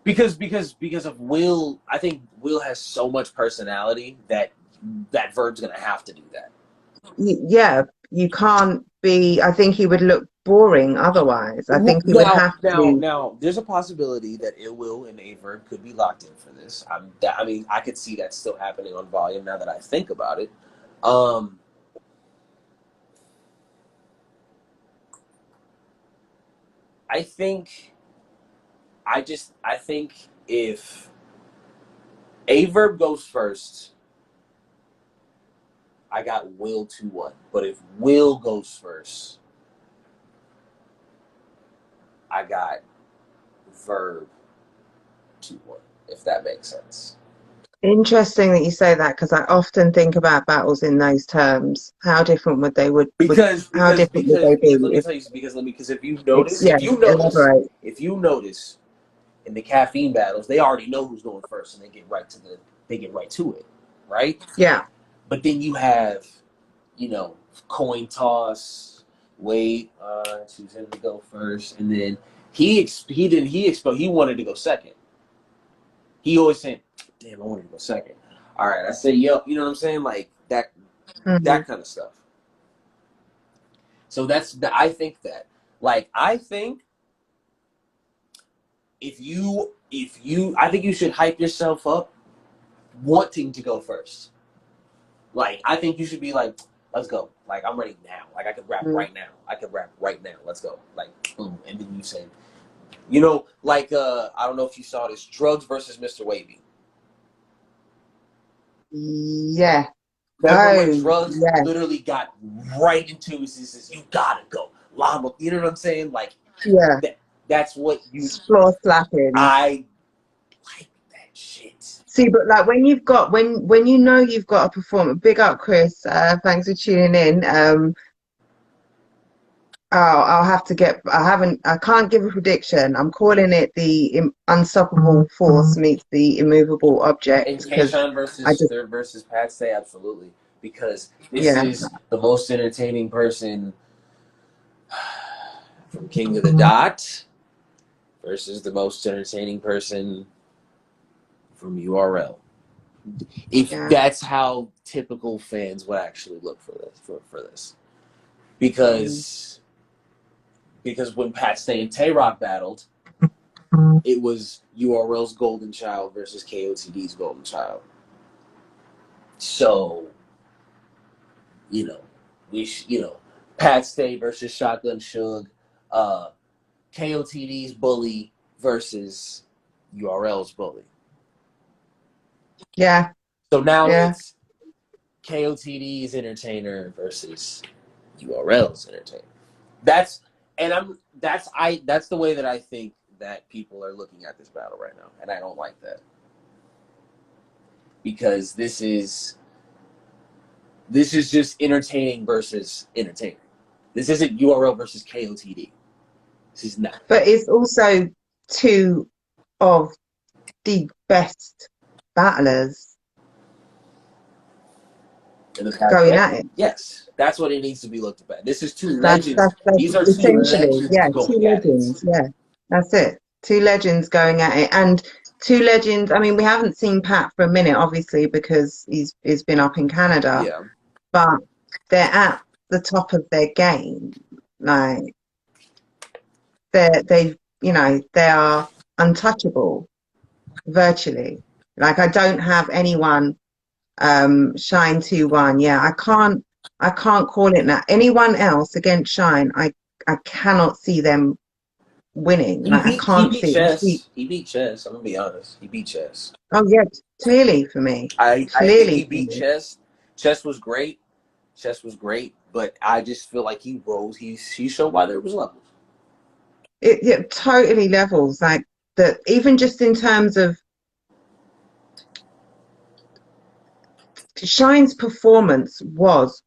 Because of Will. I think Will has so much personality that Verb's gonna have to do that. Yeah, you can't be, I think he would look boring otherwise. I think he would have to. Now, there's a possibility that Ill Will and Averb could be locked in for this. I mean, I could see that still happening on Volume now that I think about it. I think, I think if Averb goes first, I got Will 2-1. But if Will goes first, I got Verb 2-1, if that makes sense. Interesting that you say that, because I often think about battles in those terms. How different would they how different would they be? Let me tell you, because if you notice, Yeah, elaborate. if you notice in the caffeine battles, they already know who's going first and they get right to it, right? Yeah. But then you have, coin toss, wait, choose him to go first, and then he wanted to go second. He always said, "Damn, I wanted to go second." All right, I say, "Yo," you know what I'm saying, like that, that kind of stuff. So I think if you, I think you should hype yourself up, wanting to go first. Like, I think you should be like, let's go. Like, I'm ready now. Like, I can rap right now. Let's go. Like, boom. And then you say, I don't know if you saw this, Drugs versus Mr. Wavy. Yeah. Remember when Drugs literally got right into it, says, you gotta go. Llama, you know what I'm saying? Like, yeah. That's what you... Floor slapping. I like that shit. See, but like when you've got, when you know you've got a performer, big up Chris, thanks for tuning in. I'll have to get, I can't give a prediction. I'm calling it the unstoppable force meets the immovable object. And K-Shine versus Pat Stay, absolutely. Because this is the most entertaining person from King of the Dot versus the most entertaining person from URL. If that's how typical fans would actually look for this. Because when Pat Stay and Tay-Rock battled, it was URL's Golden Child versus KOTD's Golden Child. So, Pat Stay versus Shotgun Suge, KOTD's Bully versus URL's Bully. Yeah. So now it's KOTD's entertainer versus URL's entertainer. That's the way that I think that people are looking at this battle right now, and I don't like that. Because this is just entertaining versus entertaining. This isn't URL versus KOTD. This is not. But it's also two of the best battlers going at it. Yes, that's what it needs to be looked at. This is two legends. These are two legends. Yeah, two legends. Yeah, that's it. Two legends going at it, and two legends. I mean, we haven't seen Pat for a minute, obviously, because he's been up in Canada. Yeah. But they're at the top of their game. Like they are untouchable virtually. Like I don't have anyone Shine 2-1. Yeah, I can't call it now. Anyone else against Shine, I cannot see them winning. I can't see it. He beat Chess. I'm gonna be honest. He beat Chess. Oh yeah, clearly for me. I think he beat Chess. Chess was great. But I just feel like he rose. He showed why there was levels. It totally levels. Like that, even just in terms of Shine's performance was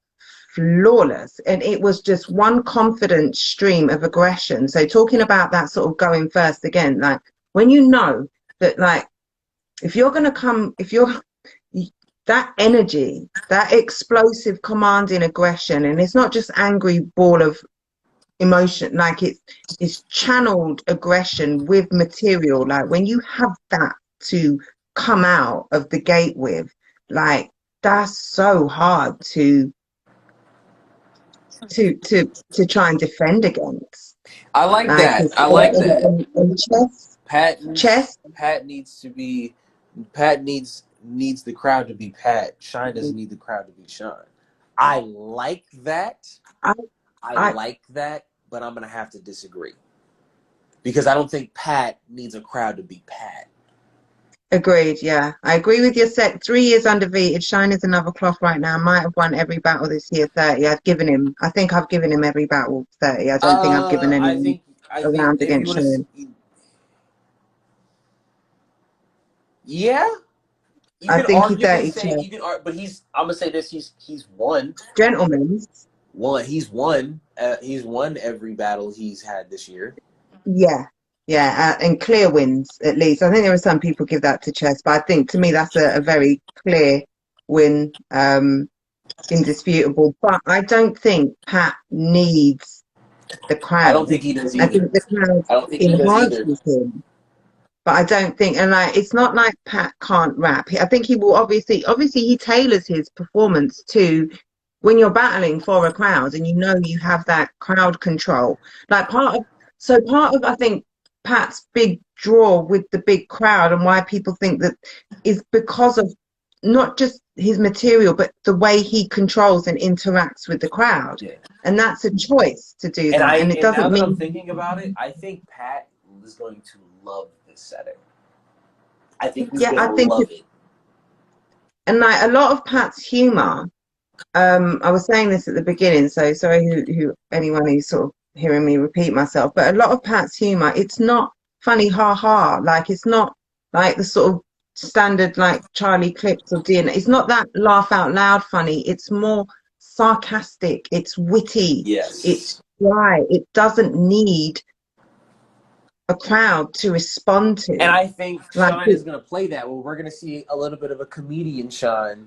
flawless, and it was just one confident stream of aggression. So talking about that sort of going first again, like when you know that, like if you're that energy, that explosive, commanding aggression, and it's not just angry ball of emotion, like it's channeled aggression with material. Like when you have that to come out of the gate with, like that's so hard to try and defend against. I like Like that. it's I like that. in chess. Pat needs to be Pat needs the crowd to be Pat. Shine doesn't need the crowd to be Shine. I like that. I, I I like that, but I'm gonna have to disagree. Because I don't think Pat needs a crowd to be Pat. agreed. Yeah, I agree with your set. 3 years undefeated. Shine is another cloth right now. Might have won every battle this year. 30. I think I've given him every battle 30. I don't think I've given anyone I a think round if you against would have, Shine. yeah, you I can think he arguably 30 say chess. you can, but I'm gonna say this: he's won. Gentlemen's. He's won. He's won every battle he's had this year. Yeah, yeah, and clear wins at least. I think there are some people give that to chess, but I think to me that's a very clear win, indisputable. But I don't think Pat needs the I don't crowd. think he does I either. think the crowd I don't think he does either. enhances him. But I don't think, and like, it's not like Pat can't rap. I think he will obviously he tailors his performance to when you're battling for a crowd and you know you have that crowd control. Like part of I think Pat's big draw with the big crowd and why people think that is because of not just his material, but the way he controls and interacts with the crowd. Yeah. And that's a choice to do And that. And it now doesn't that I'm mean thinking about it, I think Pat is going to love this setting. I think he's yeah, I gonna think love it. and like a lot of Pat's humor, I was saying this at the beginning, so sorry who anyone who's sort of hearing me repeat myself, but a lot of Pat's humor, it's not funny ha ha, like it's not like the sort of standard like Charlie Clips or DNA. It's not that laugh out loud funny. It's more sarcastic, it's witty, Yes. it's dry. It doesn't need a crowd to respond to. And I think Like Shine is gonna play that. Well, we're gonna see a little bit of a comedian Shine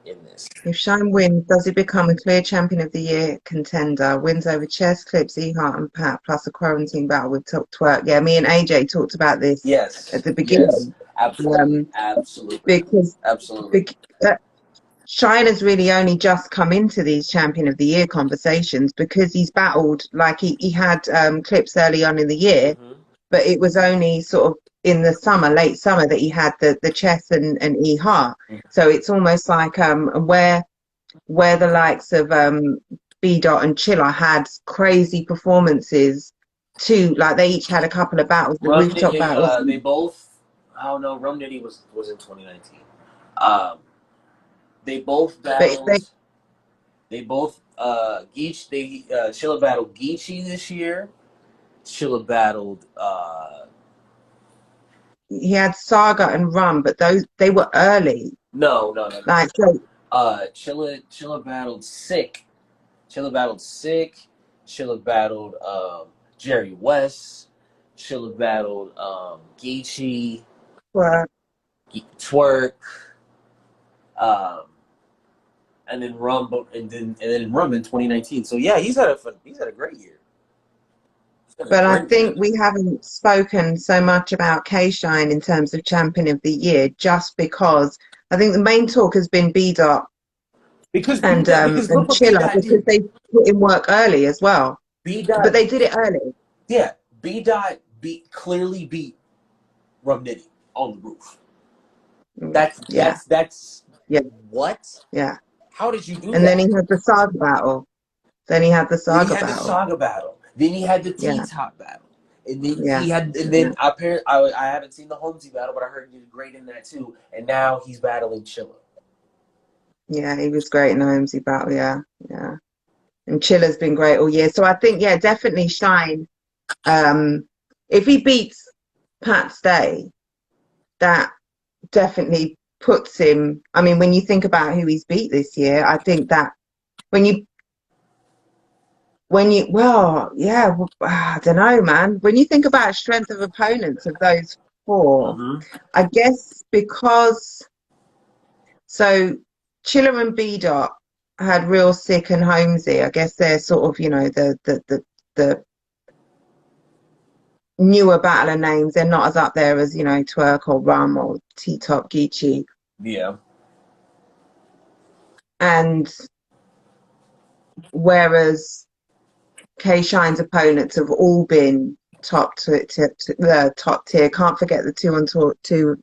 in this. if Shine wins, does he become a clear champion of the year contender? Wins over Chess, Clips, Ehart, and Pat, plus a quarantine battle with Twerk. Yeah, me and AJ talked about this Yes. at the Yes. beginning. Absolutely. Absolutely. Because Absolutely. Shine has really only just come into these champion of the year conversations because he's battled, like he had Clips early on in the year, but it was only sort of in the summer, late summer, that he had the Chess and Ehart. So it's almost like where the likes of B Dot and Chilla had crazy performances too. Like they each had a couple of battles, the Rum rooftop Nitty, battles. they both. I don't know. Rum Nitty was in 2019. They both battled. They both Geech. Chilla battled Geechee this year. Chilla battled. He had Saga and Rum, but those they were early. No. Like so, Chilla battled Sick. Chilla battled Sick. Chilla battled Jerry West. Chilla battled Geechee. Twerk. And then Rum, and then Rum in 2019. So yeah, he's had a great year. But I think we haven't spoken so much about K-Shine in terms of champion of the year, just because I think the main talk has been B Dot and Chilla because they put in work early as well. But they did it early. Yeah, B Dot clearly beat Rum Nitty on the roof. That's what? Yeah. How did you do that? And then he had the Saga battle. Then he had the Saga battle. Then he had the T-Top battle. And then apparently I haven't seen the Holmesy battle, but I heard he did great in that too. And now he's battling Chilla. Yeah, he was great in the Holmesy battle, yeah. And Chilla's been great all year. So I think, yeah, definitely Shine. If he beats Pat Stay, that definitely puts him, I mean, when you think about who he's beat this year, I think that I don't know, man. When you think about strength of opponents of those four, I guess because So Chiller and B Dot had Real Sick and Holmesy. I guess they're sort of, the newer battler names. They're not as up there as, Twerk or Rum or T-Top Geechee. Yeah. And whereas K Shine's opponents have all been top top tier. Can't forget the 2-on-2.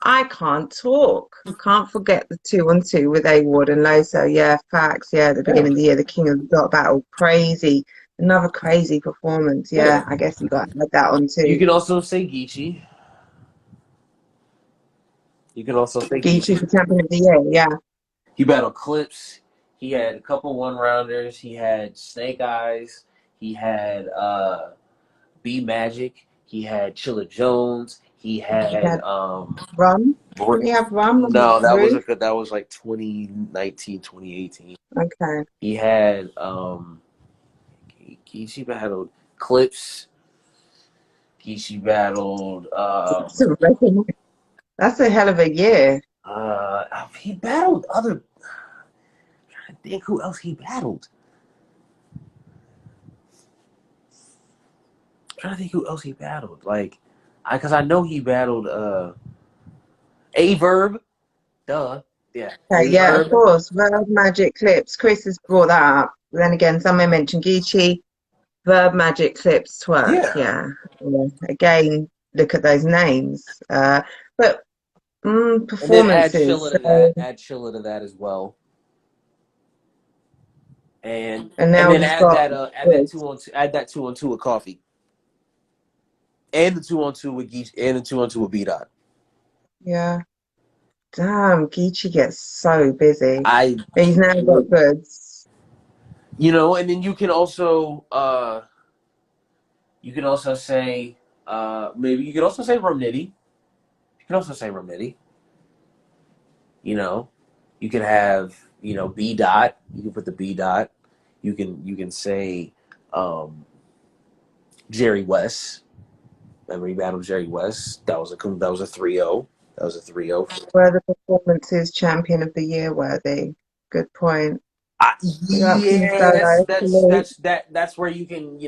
I can't talk. Can't forget the 2-on-2 with A Ward and Loso. Yeah, facts. Yeah, at the beginning of the year, the King of the Dot battle, crazy. Another crazy performance. Yeah, I guess you got to add that on too. You can also say Geechee. You can also say Geechee, the Geechee. champion of the year. Yeah. He battled Clips. He had a couple one-rounders. He had Snake Eyes. He had B Magic. He had Chilla Jones. He had Rum. Didn't he have Rum? No, that was like 2019, 2018. Okay. He had Geechee battled Clips. Geechee battled That's a hell of a year. he battled other. I'm trying to think who else he battled. Like, because I know he battled Averb. Duh. Yeah. Yeah, of course. Verb Magic Clips. Chris has brought that up. Then again, someone mentioned Geechee. Verb Magic Clips Twerk. Yeah. Again, look at those names. But performances. And then add Chilla to that as well. And now then add that 2-on-2. Add that 2-on-2 with Coffee. And the 2-on-2 with Geechee, and the 2-on-2 with B Dot. Yeah. Damn, Geechee gets so busy. But he's now got goods. And then you can also say maybe you could also say Rum Nitty. You can also say Rum Nitty. You can have B Dot. You can put the B Dot. You can say Jerry West. Remember he battled Jerry West. That was a 3-0. That was a 3-0. Were the performances champion of the year worthy? Good point. Yeah, that's where you can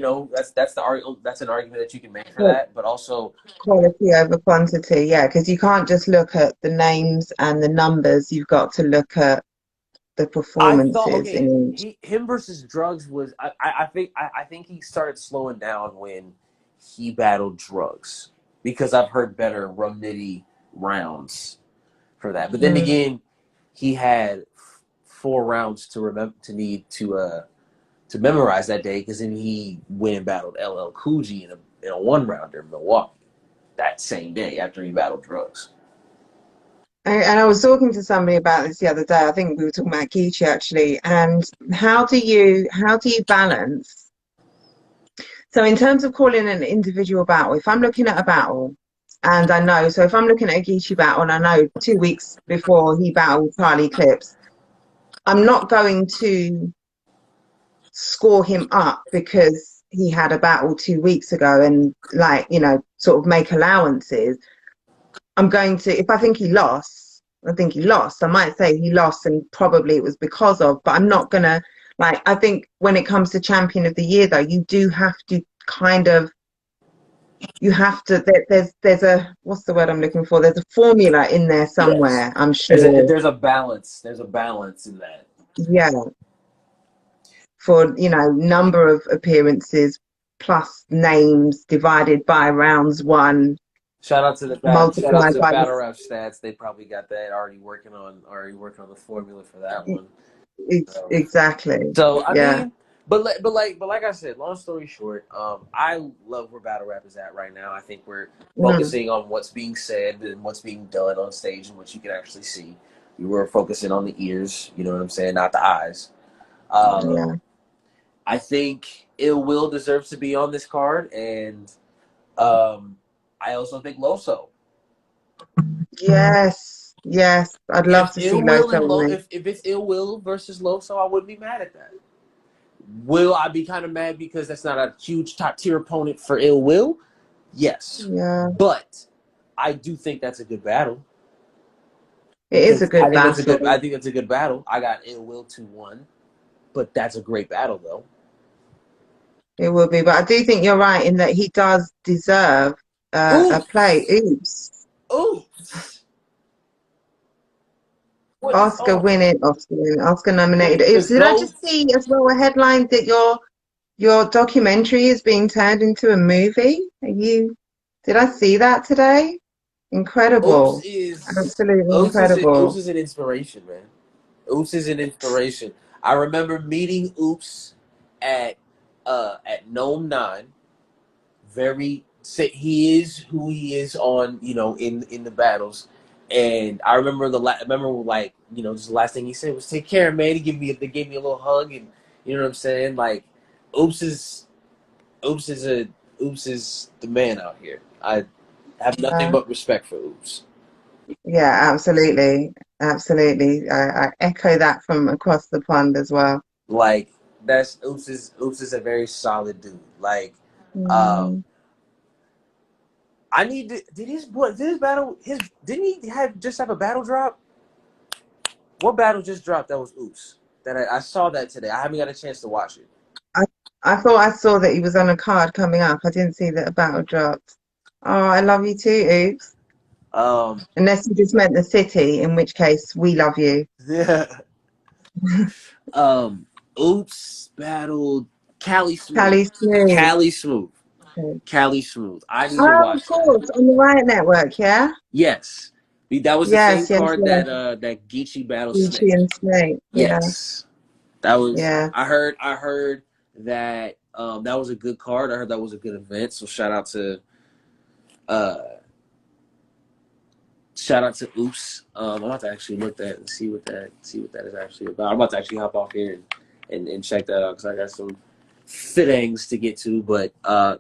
that's an argument that you can make for that, but also quality over quantity. Yeah, because you can't just look at the names and the numbers. You've got to look at the performances. Him versus Drugs was I think he started slowing down when he battled Drugs, because I've heard better Rum Nitty rounds for that. But then again, he had 4 rounds to memorize that day, because then he went and battled LL Cool J in a 1-rounder in Milwaukee that same day after he battled Drugs. And I was talking to somebody about this the other day. I think we were talking about Geechee actually. And how do you balance? So in terms of calling an individual battle, if I'm looking at a battle and I know, so if I'm looking at a Geechee battle and I know 2 weeks before he battled Charlie Clips, I'm not going to score him up because he had a battle 2 weeks ago and sort of make allowances. I'm going to, if I think he lost, I might say he lost and probably it was because of, but I'm not gonna, I think when it comes to champion of the year though, you do have to there's a, what's the word I'm looking for? There's a formula in there somewhere, yes. I'm sure. There's a balance in that. Yeah. For, number of appearances plus names divided by rounds won. Shout out to the Battle Rap Stats. They probably got that already working on the formula for that one. Exactly. So I mean, but like I said, long story short, I love where Battle Rap is at right now. I think we're focusing on what's being said and what's being done on stage and what you can actually see. We were focusing on the ears, you know what I'm saying, not the eyes. I think Ill Will deserves to be on this card, and I also think Loso. Yes, I'd love to see Loso. If it's Ill Will versus Loso, I wouldn't be mad at that. Will I be kind of mad because that's not a huge top tier opponent for Ill Will? Yes. Yeah. But I do think that's a good battle. It is a good I battle. think it's a good battle. I got Ill Will 2-1, but that's a great battle though. It will be, but I do think you're right in that he does deserve a play. Oops. Oops. Oops. What is off? Oscar nominated. Oops. Because Did I just GOAT, see as well a headline that your documentary is being turned into a movie? Did I see that today? Oops Incredible. is Absolutely incredible. Oops is an inspiration, man. Oops is an inspiration. I remember meeting Oops at Gnome 9. He is who he is on, in the battles. And I remember like, just the last thing he said was take care, man. They gave me a little hug, and you know what I'm saying? Like Oops is Oops is a Oops is the man out here. I have nothing but respect for Oops. Yeah, absolutely. Absolutely. I echo that from across the pond as well. Like that's Oops is a very solid dude. Like um Mm. I need to did his battle his didn't he have a battle drop? What battle just dropped that was Oops? That I saw that today. I haven't got a chance to watch it. I I thought I saw that he was on a card coming up. I didn't see that a battle dropped. Oh, I love you too, Oops. Um Unless you just meant the city, in which case we love you. yeah. um Oops battled Cali Smooth. Cali Smooth. Cali Smooth. Cali Smooth. I need to Oh, of watch that. course, on the Riot Network, yeah? Yes. That was the same Yes, yes, card yes. that Geechee battled Gucci Snake. and Snake, yeah, Yes. That was yeah. I heard that that was a good card. I heard that was a good event. So uh shout out to Oops. I'm about to actually look that and see what that is actually about. I'm about to actually hop off here and check that out because I got some fittings to get to. But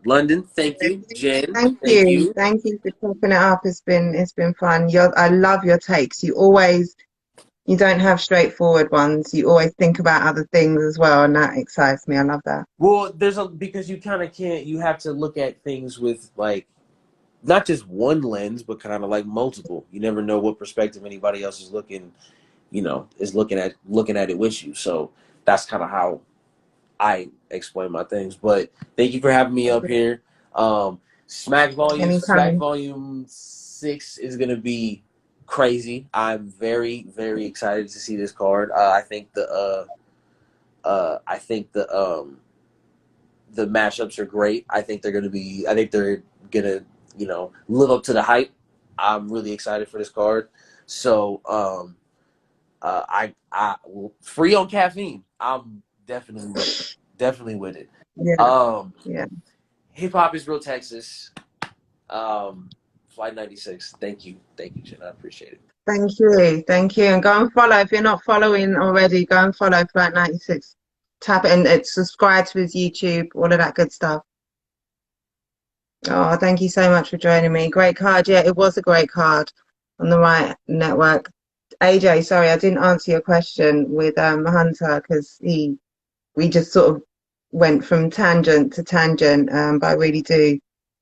London, thank you. Jen, Thank thank you. you. Thank you for talking it up. It's been fun. I love your takes. You don't have straightforward ones. You always think about other things as well, and that excites me. I love that. Well, because you kind of can't. You have to look at things with like not just one lens, but kind of like multiple. You never know what perspective anybody else is looking at it with you. So that's kind of how I explain my things. But thank you for having me up here. Smack Anytime. Volume 6 is gonna be crazy. I'm very very excited to see this card. I think the matchups are great. I think they're gonna live up to the hype. I'm really excited for this card. So I free on caffeine. I'm definitely with it. Yeah, Um, yeah. Hip hop is real Texas. Flight 96. Thank you, Jen. I appreciate it. Thank you. Thank you. And go and follow. If you're not following already, go and follow Flight 96. Tap it and subscribe to his YouTube, all of that good stuff. Oh, thank you so much for joining me. Great card. Yeah, it was a great card on the Right Network. AJ, sorry, I didn't answer your question with Hunter because we just sort of went from tangent to tangent. But I really do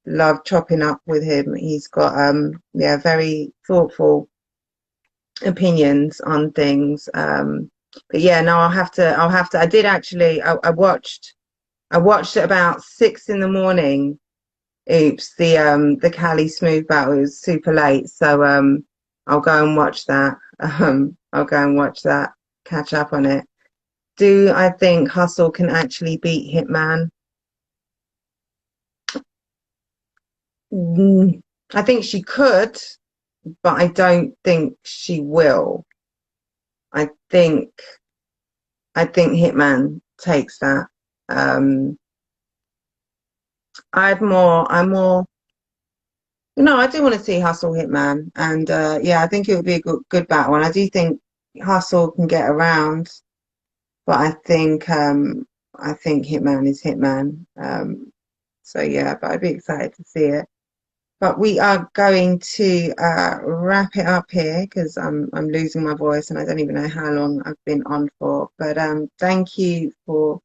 love chopping up with him. He's got yeah, very thoughtful opinions on things. But yeah, no, I'll have to. I did actually. I watched at about 6 in the morning. Oops, the Cali Smooth battle was super late, so I'll go and watch that. I'll go and watch that. Catch up on it. Do I think Hustle can actually beat Hitman? I think she could, but I don't think she will. I think Hitman takes that. Um, I'm more. No, I do want to see Hustle Hitman, and yeah, I think it would be a good battle. And I do think Hustle can get around, but I think Hitman is Hitman. So yeah, but I'd be excited to see it. But we are going to wrap it up here because I'm losing my voice and I don't even know how long I've been on for. But thank you for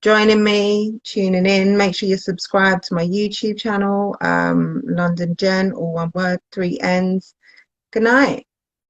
joining me, tuning in. Make sure you subscribe to my YouTube channel, London Jen, all one word, 3 N's. Good night.